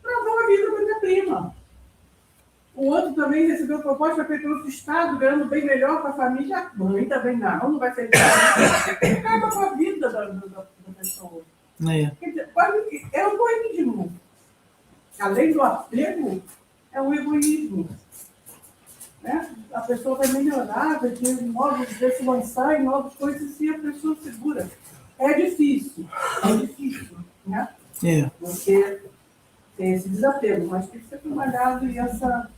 travou a vida da minha prima. O outro também recebeu proposta para ir para outro estado, ganhando bem melhor para a família. A mãe também não vai ser acaba com a vida da pessoa. Quer dizer, é o egoísmo. Além do apego, é o egoísmo. Né? A pessoa vai melhorar, vai ter novos, vai se lançar em novas coisas e a pessoa segura. É difícil, né? Porque tem esse desapego, mas tem que ser trabalhado e essa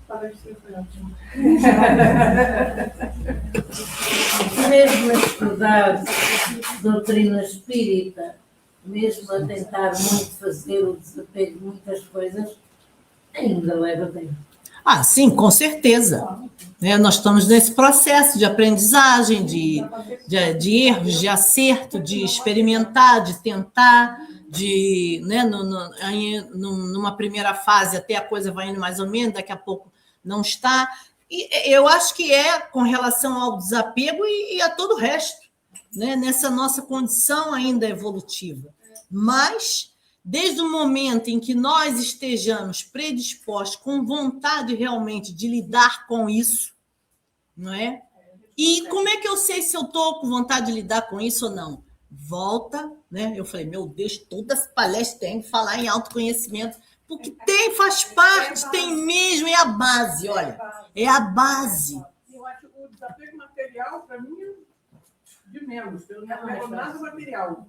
palestra foi ótima. Mesmo a estudar doutrina espírita, mesmo a tentar muito fazer o desapego de muitas coisas, ainda leva tempo. Ah, sim, com certeza. Nós estamos nesse processo de aprendizagem, de erros, de acerto, de experimentar, de tentar, numa primeira fase até a coisa vai indo mais ou menos, daqui a pouco não está. E eu acho que é com relação ao desapego e a todo o resto, né? Nessa nossa condição ainda evolutiva. Mas, desde o momento em que nós estejamos predispostos, com vontade realmente de lidar com isso, não é? E como é que eu sei se eu estou com vontade de lidar com isso ou não? Volta, né? Eu falei, meu Deus, todas as palestras têm que falar em autoconhecimento, porque faz parte, tem mesmo, é a base, olha, é a base. Eu acho que o desapego material, para mim, é de menos, eu não pego nada material.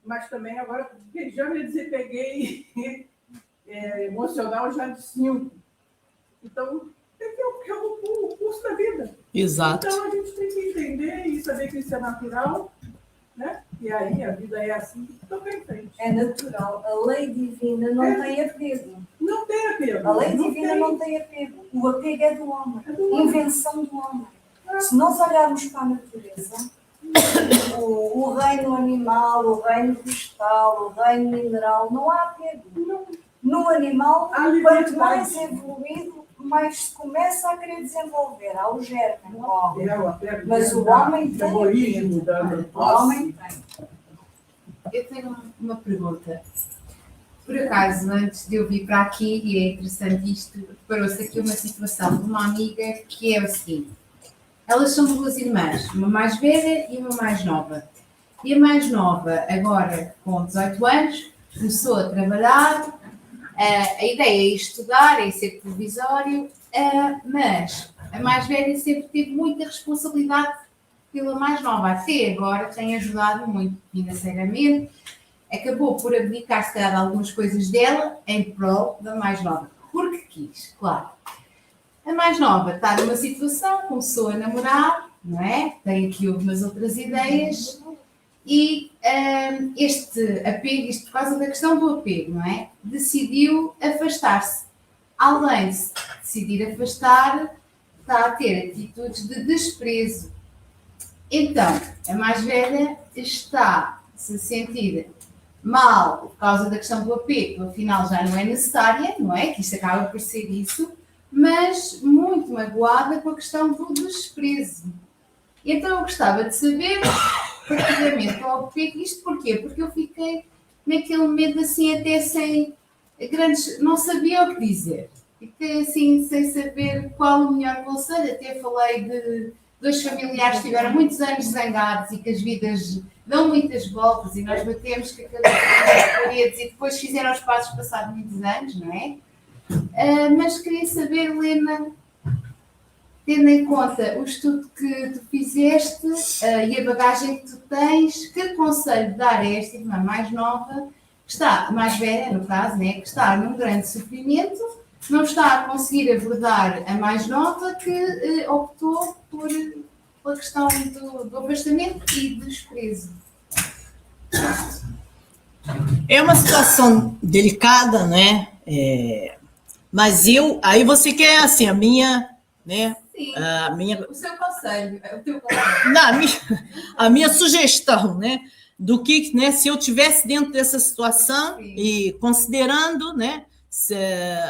Mas também agora, já me desapeguei emocional já de 5. Então, é o curso da vida. Exato. Então, a gente tem que entender e saber que isso é natural, né? E aí, a vida é assim, então vem em frente. É natural. A lei divina não tem apego. Não tem apego. A lei divina não tem apego. O apego é do homem. Invenção do homem. Se nós olharmos para a natureza, o reino animal, o reino vegetal, o reino mineral, não há apego. No animal, quanto mais evoluído, mais se começa a querer desenvolver. Há o germe. Mas o homem tem apego. O homem tem. Eu tenho uma pergunta. Por acaso, antes de eu vir para aqui, e é interessante isto, deparou-se aqui uma situação de uma amiga que é o seguinte: elas são duas irmãs, uma mais velha e uma mais nova. E a mais nova, agora com 18 anos, começou a trabalhar. A ideia é estudar, é ser provisório, mas a mais velha sempre teve muita responsabilidade pela mais nova. Até agora tem ajudado muito financeiramente. Acabou por abdicar, se calhar, algumas coisas dela em prol da mais nova. Porque quis, claro. A mais nova está numa situação, começou a namorar, não é? Tem aqui algumas outras ideias. E este apego, isto por causa da questão do apego, não é? Decidiu afastar-se. Além de se decidir afastar, está a ter atitudes de desprezo. Então, a mais velha está a se sentir mal por causa da questão do apego, afinal já não é necessária, não é? Que isto acaba por ser isso, mas muito magoada com a questão do desprezo. E então eu gostava de saber, particularmente ao apego, isto porquê? Porque eu fiquei naquele momento assim, até sem grandes, não sabia o que dizer. Fiquei assim, sem saber qual o melhor conselho, até falei de 2 familiares que tiveram muitos anos zangados e que as vidas dão muitas voltas e nós batemos com aquelas paredes e depois fizeram os passos passados muitos anos, não é? Mas queria saber, Helena, tendo em conta o estudo que tu fizeste e a bagagem que tu tens, que conselho dar a esta irmã mais nova, que está, mais velha no caso, né, que está num grande sofrimento, não está a conseguir abordar a mais nova, que optou pela questão do afastamento e do desprezo? É uma situação delicada, né? Mas aí você quer assim, a minha, né? Sim, a minha, o seu conselho, o teu conselho. a minha sugestão, né? Do que, né? Se eu tivesse dentro dessa situação, sim, e considerando, né?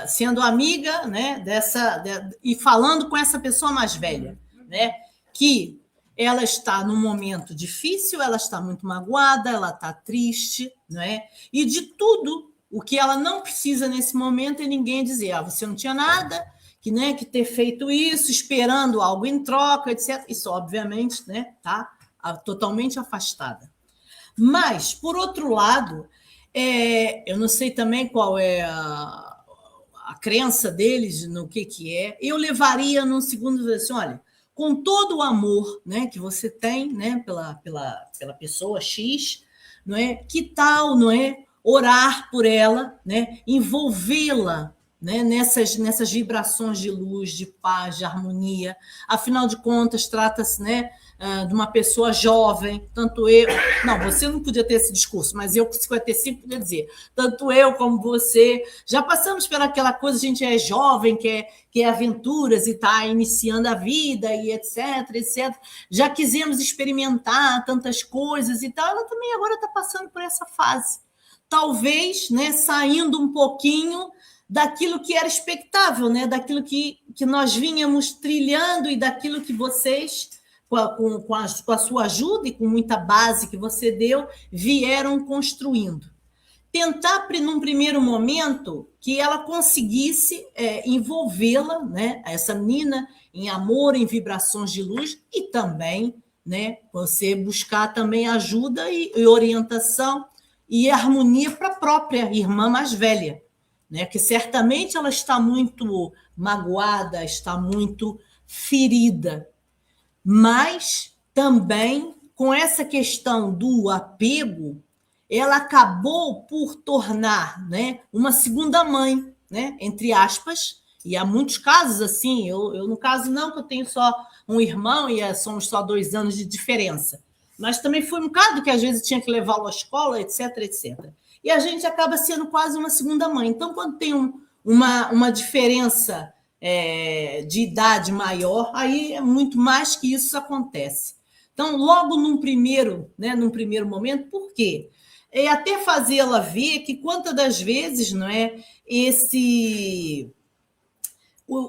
Sendo amiga, né? E falando com essa pessoa mais velha, né? Que ela está num momento difícil, ela está muito magoada, ela está triste, não é? E de tudo, o que ela não precisa nesse momento é ninguém dizer, você não tinha nada, né, que ter feito isso, esperando algo em troca, etc. Isso, obviamente, né, tá totalmente afastada. Mas, por outro lado, eu não sei também qual é a crença deles no que é, eu levaria num segundo, assim, olha, com todo o amor, né, que você tem, né, pela pessoa X, não é? Que tal, não é, orar por ela, né, envolvê-la, né, nessas vibrações de luz, de paz, de harmonia. Afinal de contas, trata-se, né, de uma pessoa jovem, tanto eu... Não, você não podia ter esse discurso, mas eu, com 55, podia dizer, tanto eu como você, já passamos por aquela coisa, a gente é jovem, quer aventuras e está iniciando a vida, e etc, etc. Já quisemos experimentar tantas coisas e tal, ela também agora está passando por essa fase. Talvez, né, saindo um pouquinho daquilo que era expectável, né, daquilo que nós vínhamos trilhando e daquilo que vocês... Com a sua ajuda e com muita base que você deu, vieram construindo. Tentar, num primeiro momento, que ela conseguisse envolvê-la, né, essa menina, em amor, em vibrações de luz, e também, né, você buscar também ajuda e orientação e harmonia para a própria irmã mais velha, né, que certamente ela está muito magoada, está muito ferida, mas também com essa questão do apego, ela acabou por tornar, né, uma segunda mãe, né, entre aspas, e há muitos casos assim, eu no caso não, que eu tenho só um irmão e somos só 2 anos de diferença, mas também foi um bocado que às vezes tinha que levá-lo à escola, etc, etc. E a gente acaba sendo quase uma segunda mãe. Então, quando tem uma diferença... de idade maior, aí é muito mais que isso acontece. Então, logo num primeiro momento, por quê? É até fazê-la ver que quantas das vezes, não é,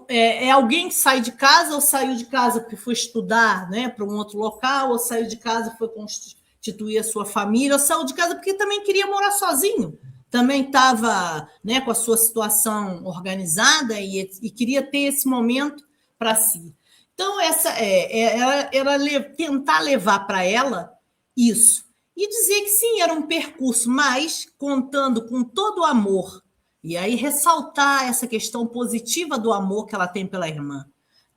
é alguém que sai de casa ou saiu de casa porque foi estudar, né, para um outro local, ou saiu de casa foi constituir a sua família, ou saiu de casa porque também queria morar sozinho. também estava, né, com a sua situação organizada e queria ter esse momento para si. Então, era tentar levar para ela isso. E dizer que sim, era um percurso, mas contando com todo o amor. E aí ressaltar essa questão positiva do amor que ela tem pela irmã,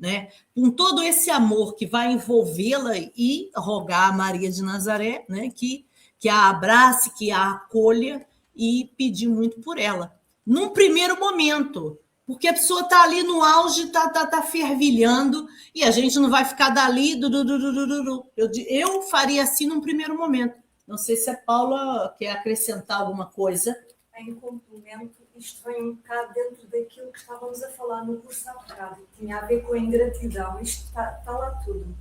né? Com todo esse amor que vai envolvê-la e rogar a Maria de Nazaré, né? Que a abrace, que a acolha e pedir muito por ela. Num primeiro momento, porque a pessoa está ali no auge, está fervilhando, e a gente não vai ficar dali. Eu faria assim num primeiro momento. Não sei se a Paula quer acrescentar alguma coisa. Em complemento, isto vem um bocado dentro daquilo que estávamos a falar no curso há bocado, que tinha a ver com a ingratidão, isto está lá tudo.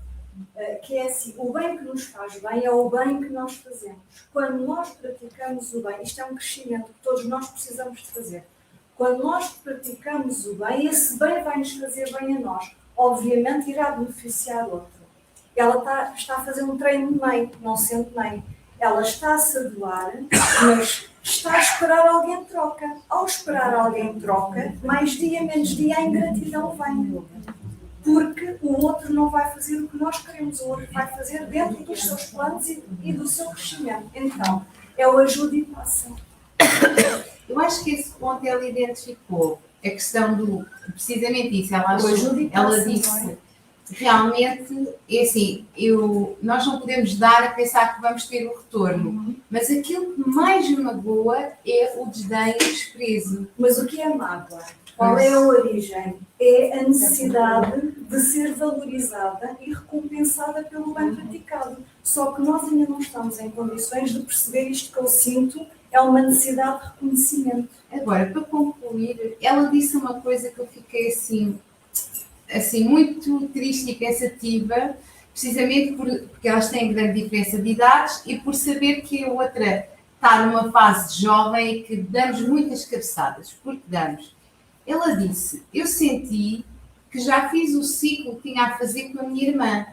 Que é assim, o bem que nos faz bem é o bem que nós fazemos. Quando nós praticamos o bem, isto é um crescimento que todos nós precisamos de fazer. Quando nós praticamos o bem, esse bem vai nos fazer bem a nós. Obviamente irá beneficiar outro. Ela está a fazer um treino de meio, não sente nem. Ela está-se a doar, mas está a esperar alguém em troca. Ao esperar alguém em troca, mais dia, menos dia, a ingratidão vem. Porque o outro não vai fazer o que nós queremos, o outro vai fazer dentro dos seus planos e do seu crescimento. Então, é o ajuda e passa. Eu acho que esse ponto ela identificou, a questão do, precisamente isso, ela disse, realmente, é assim, nós não podemos dar a pensar que vamos ter o retorno, mas aquilo que mais me magoa é o desdém e o desprezo. Mas o que é mágoa? Qual é a origem? É a necessidade de ser valorizada e recompensada pelo bem praticado. Só que nós ainda não estamos em condições de perceber isto que eu sinto, é uma necessidade de reconhecimento. Agora, para concluir, ela disse uma coisa que eu fiquei assim muito triste e pensativa, precisamente porque elas têm grande diferença de idades e por saber que a outra está numa fase jovem e que damos muitas cabeçadas, porque damos. Ela disse, eu senti que já fiz o ciclo que tinha a fazer com a minha irmã.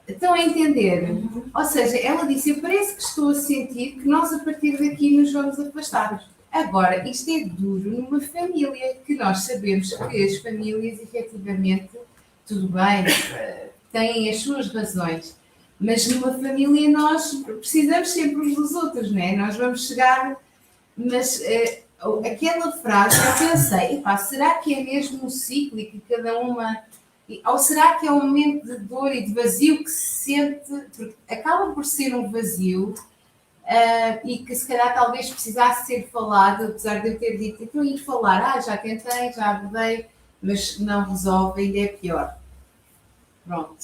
Estão a entender? Ou seja, ela disse, eu parece que estou a sentir que nós a partir daqui nos vamos afastar. Agora, isto é duro numa família, que nós sabemos que as famílias, efetivamente, tudo bem, têm as suas razões, mas numa família nós precisamos sempre uns dos outros, não é? Nós vamos chegar, mas aquela frase, eu pensei, será que é mesmo um ciclo e que cada uma... Ou será que é um momento de dor e de vazio que se sente, porque acaba por ser um vazio e que se calhar talvez precisasse ser falado, apesar de eu ter dito, então ir falar, já tentei, já abordei, mas não resolve, ainda é pior. Pronto.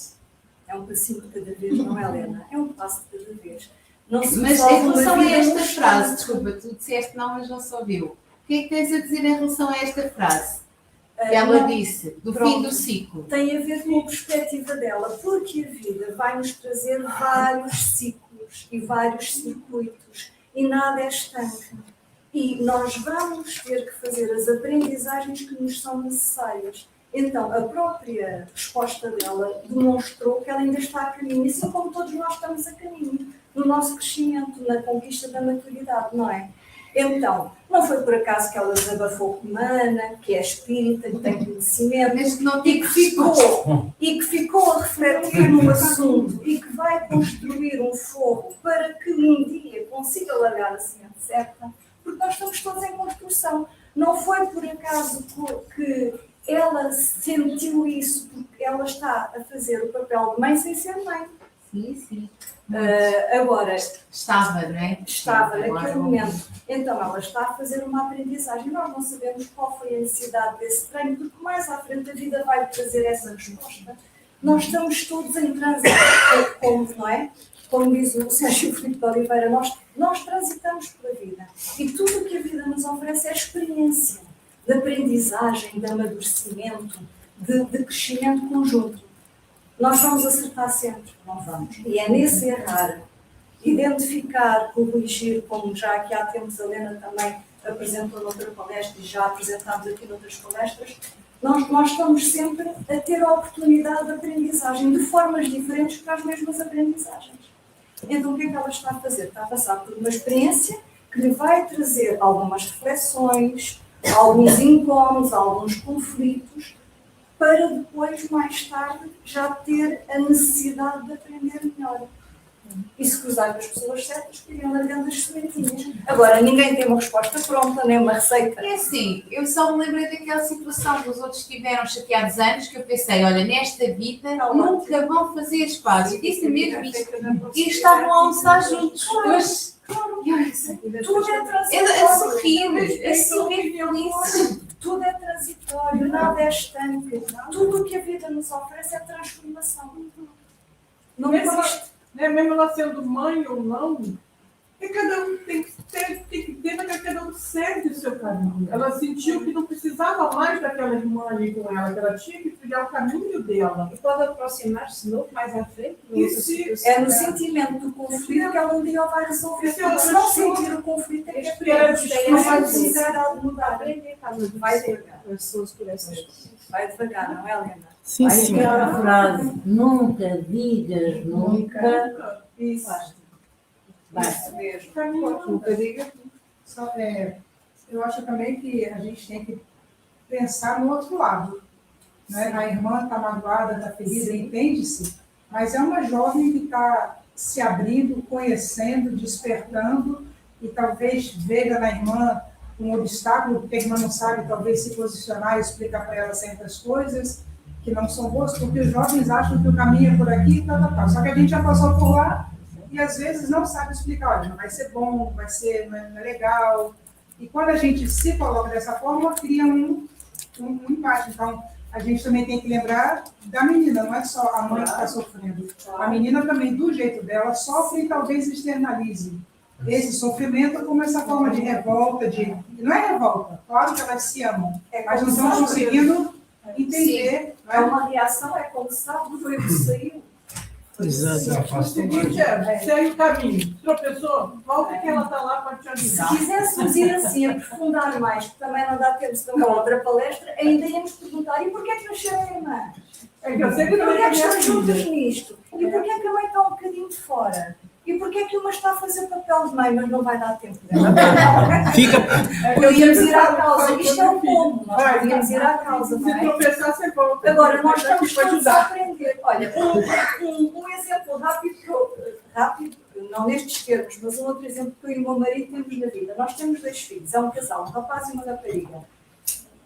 É um passinho de cada vez, não é, Helena? É um passo de cada vez. Mas em relação a esta frase, desculpa, tu disseste não, mas não se ouviu. O que é que tens a dizer em relação a esta frase? Que ela disse, do fim do ciclo. Tem a ver com a perspectiva dela, porque a vida vai nos trazer vários ciclos e vários circuitos e nada é estanque. E nós vamos ter que fazer as aprendizagens que nos são necessárias. Então, a própria resposta dela demonstrou que ela ainda está a caminho, assim como todos nós estamos a caminho, no nosso crescimento, na conquista da maturidade, não é? Então, não foi por acaso que ela desabafou com Ana, que é espírita, que tem conhecimento, e que ficou a refletir no assunto e que vai construir um fogo para que um dia consiga largar a semente certa, porque nós estamos todos em construção. Não foi por acaso que ela sentiu isso, porque ela está a fazer o papel de mãe sem ser mãe. Sim. Agora, estava, não é? Estava naquele momento. Então, ela está a fazer uma aprendizagem. Nós não sabemos qual foi a necessidade desse treino, porque mais à frente a vida vai trazer essa resposta. Nós estamos todos em trânsito, não é? Como diz o Sérgio Filipe de Oliveira, nós transitamos pela vida. E tudo o que a vida nos oferece é experiência de aprendizagem, de amadurecimento, de crescimento conjunto. Nós vamos acertar sempre, não vamos. E é nesse errar, identificar, corrigir, como já aqui há tempos a Helena também apresentou noutra palestra e já apresentámos aqui noutras palestras, nós estamos sempre a ter a oportunidade de aprendizagem de formas diferentes para as mesmas aprendizagens. Então o que é que ela está a fazer? Está a passar por uma experiência que lhe vai trazer algumas reflexões, alguns incómodos, alguns conflitos, para depois, mais tarde, já ter a necessidade de aprender melhor. E se cruzar com as pessoas certas, irem largando as sementinhas. Agora, ninguém tem uma resposta pronta, nem uma receita. É assim, eu só me lembrei daquela situação dos outros que estiveram chateados anos, que eu pensei, olha, nesta vida nunca vão fazer as pazes. Eu disse mesmo isto. E estavam a almoçar juntos. Mas, Tudo é transitório. a sorrir feliz. Tudo é transitório, nada é estanque. Tudo o que a vida nos oferece é transformação. Não existe. Mesmo ela sendo mãe ou não, cada um tem que ter para que cada um segue o seu caminho. Ela sentiu que não precisava mais daquela irmã ali com ela, que ela tinha que trilhar o caminho dela. E pode aproximar-se de novo mais à frente. É no sentimento do conflito que ela um dia vai resolver. Se ela Se não sentir o conflito, é que não vai vai precisar de mudar. Vai devagar. As pessoas por essas coisas. Vai devagar, não é, Helena? Sim, sim. Aquela frase, nunca digas nunca, Isso. basta. Mesmo. Nunca diga. Eu acho também que a gente tem que pensar no outro lado. Né? A irmã está magoada, está ferida, entende-se, mas é uma jovem que está se abrindo, conhecendo, despertando, e talvez veja na irmã um obstáculo, porque a irmã não sabe talvez se posicionar e explicar para ela certas coisas que não são boas, porque os jovens acham que o caminho é por aqui e tal. Só que a gente já passou por lá e às vezes não sabe explicar, olha, não vai ser bom, vai ser, não é legal. E quando a gente se coloca dessa forma, cria um impacto. Então, a gente também tem que lembrar da menina, não é só a mãe que está sofrendo. A menina também, do jeito dela, sofre e talvez externalize esse sofrimento como essa forma de revolta, não é revolta, claro que elas se amam, mas não estão conseguindo entender. É uma reação, é como sabe, foi o que saiu. Exato. O seguinte segue o caminho. Tropeçou, volta que ela está lá para te Se ajudar. quiséssemos ir assim, aprofundar mais, porque também não dá tempo de dar uma outra palestra, ainda íamos perguntar, e porquê é que nasceram irmãs? É que eu sei que E não porquê é é que minha estão juntas filha. nisto? E porquê é que a mãe está um bocadinho de fora? E porquê é que uma está a fazer papel de mãe, mas não vai dar tempo dela? Fica. Podíamos ir à causa. Isto é um como, nós podíamos ir à causa, não Se é? tropeçar, você volta. Agora, nós estamos para todos a ajudar. aprender. Olha, um exemplo rápido, não nestes termos, mas um outro exemplo que eu e o meu marido temos na vida. Nós temos 2 filhos, é um casal, um rapaz e uma rapariga.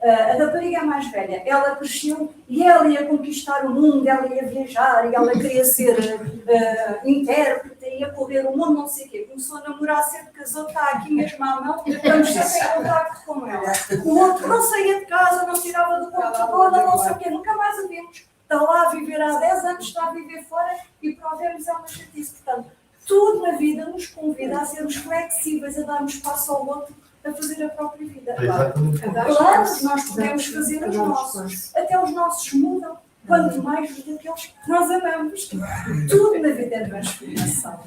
A rapariga é mais velha, ela cresceu e ela ia conquistar o mundo, ela ia viajar, e ela queria ser intérprete, ia correr o mundo, não sei o quê. Começou a namorar, cedo casou, está aqui mesmo à mão, estamos sempre em contato com ela. O outro não saía de casa, não tirava do computador, não sei o quê, nunca mais a vimos. Está lá a viver há 10 anos, está a viver fora e para o vermos é uma chatice. Portanto, tudo na vida nos convida a sermos flexíveis, a darmos espaço ao outro, a fazer a própria vida. Claro, nós podemos fazer os nossos. Até os nossos mudam. Quanto mais os daqueles que nós amamos. Tudo na vida é transformação.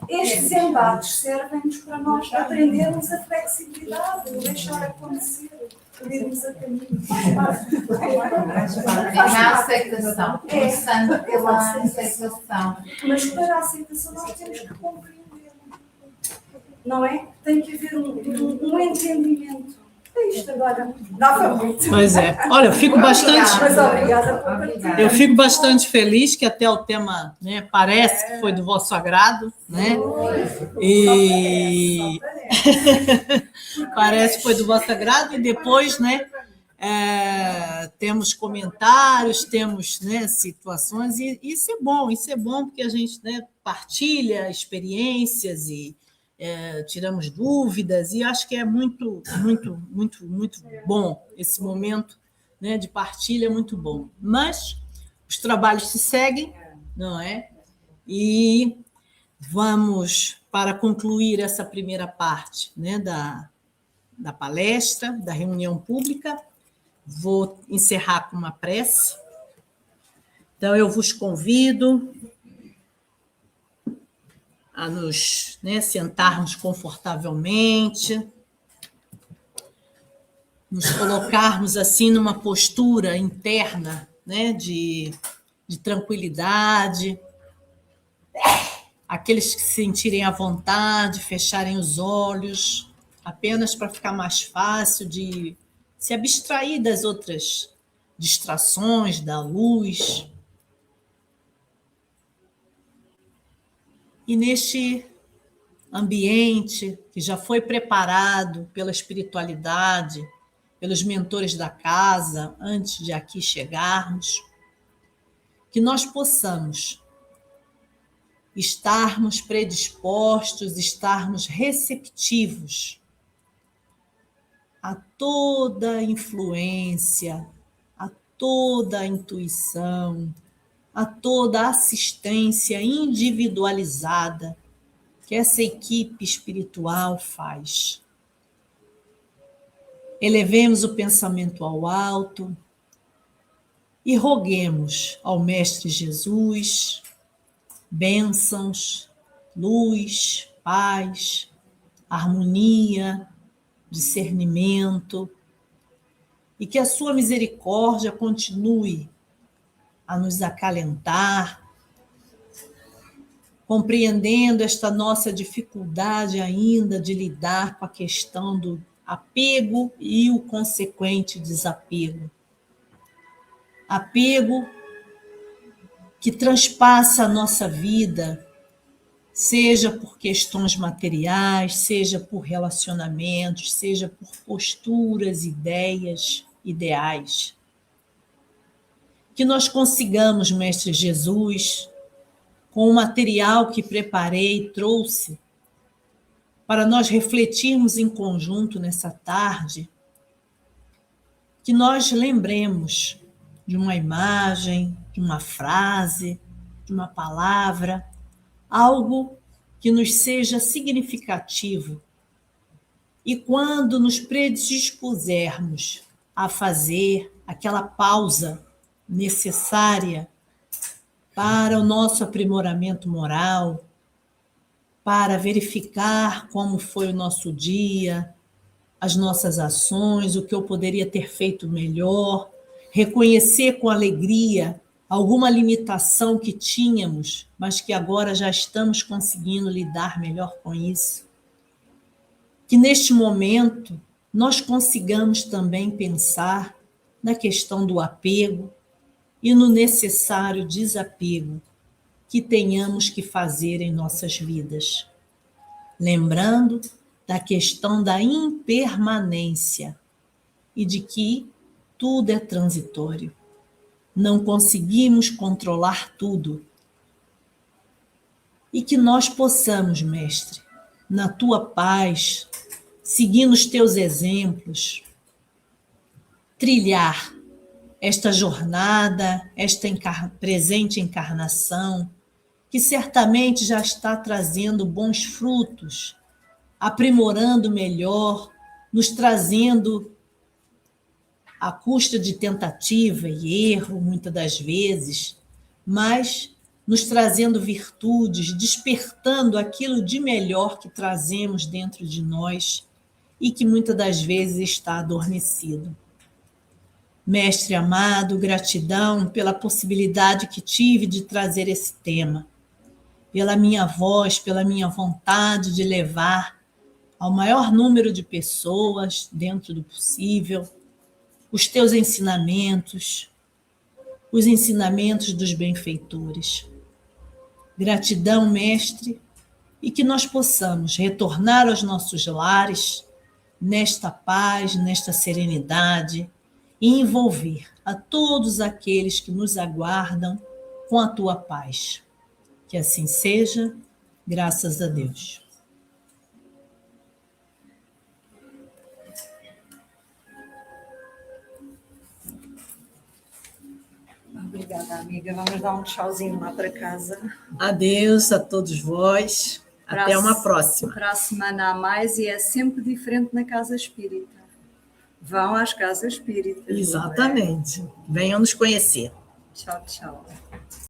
Estes embates servem-nos para nós aprendermos a flexibilidade, o deixar acontecer, irmos a caminho. Na aceitação. Começando pela aceitação. Mas para a aceitação nós temos que compreender. Não é? Tem que haver um entendimento. É isto agora. Dava muito. Pois é. Olha, eu fico bastante. Mas obrigada por partilhar. Eu fico bastante feliz que até o tema, né, parece que foi do vosso agrado, né? E parece que foi do vosso agrado, e depois, né, temos comentários, temos, né, situações, e isso é bom porque a gente, né, partilha experiências e tiramos dúvidas, e acho que é muito bom esse momento, né, de partilha, é muito bom. Mas os trabalhos se seguem, não é? E vamos, para concluir essa primeira parte, né, da palestra, da reunião pública, vou encerrar com uma prece. Então, eu vos convido a nos, né, sentarmos confortavelmente, nos colocarmos assim numa postura interna, né, de tranquilidade, aqueles que se sentirem à vontade, fecharem os olhos, apenas para ficar mais fácil de se abstrair das outras distrações, da luz. E neste ambiente que já foi preparado pela espiritualidade, pelos mentores da casa, antes de aqui chegarmos, que nós possamos estarmos predispostos, estarmos receptivos a toda a influência, a toda a intuição, a toda a assistência individualizada que essa equipe espiritual faz. Elevemos o pensamento ao alto e roguemos ao Mestre Jesus bênçãos, luz, paz, harmonia, discernimento, e que a sua misericórdia continue a nos acalentar, compreendendo esta nossa dificuldade ainda de lidar com a questão do apego e o consequente desapego. Apego que transpassa a nossa vida, seja por questões materiais, seja por relacionamentos, seja por posturas, ideias, ideais. Que nós consigamos, Mestre Jesus, com o material que preparei, trouxe, para nós refletirmos em conjunto nessa tarde, que nós lembremos de uma imagem, de uma frase, de uma palavra, algo que nos seja significativo. E quando nos predispusermos a fazer aquela pausa necessária para o nosso aprimoramento moral, para verificar como foi o nosso dia, as nossas ações, o que eu poderia ter feito melhor, reconhecer com alegria alguma limitação que tínhamos, mas que agora já estamos conseguindo lidar melhor com isso. Que neste momento nós consigamos também pensar na questão do apego e no necessário desapego que tenhamos que fazer em nossas vidas. Lembrando da questão da impermanência e de que tudo é transitório. Não conseguimos controlar tudo. E que nós possamos, Mestre, na tua paz, seguindo os teus exemplos, trilhar esta jornada, esta presente encarnação, que certamente já está trazendo bons frutos, aprimorando melhor, nos trazendo à custa de tentativa e erro, muitas das vezes, mas nos trazendo virtudes, despertando aquilo de melhor que trazemos dentro de nós e que muitas das vezes está adormecido. Mestre amado, gratidão pela possibilidade que tive de trazer esse tema, pela minha voz, pela minha vontade de levar ao maior número de pessoas, dentro do possível, os teus ensinamentos, os ensinamentos dos benfeitores. Gratidão, Mestre, e que nós possamos retornar aos nossos lares nesta paz, nesta serenidade, e envolver a todos aqueles que nos aguardam com a tua paz. Que assim seja, graças a Deus. Obrigada, amiga. Vamos dar um tchauzinho lá para casa. Adeus a todos vós. Até uma próxima. Para a semana a mais, e é sempre diferente na Casa Espírita. Vão às Casas Espíritas. Exatamente. Venham nos conhecer. Tchau, tchau.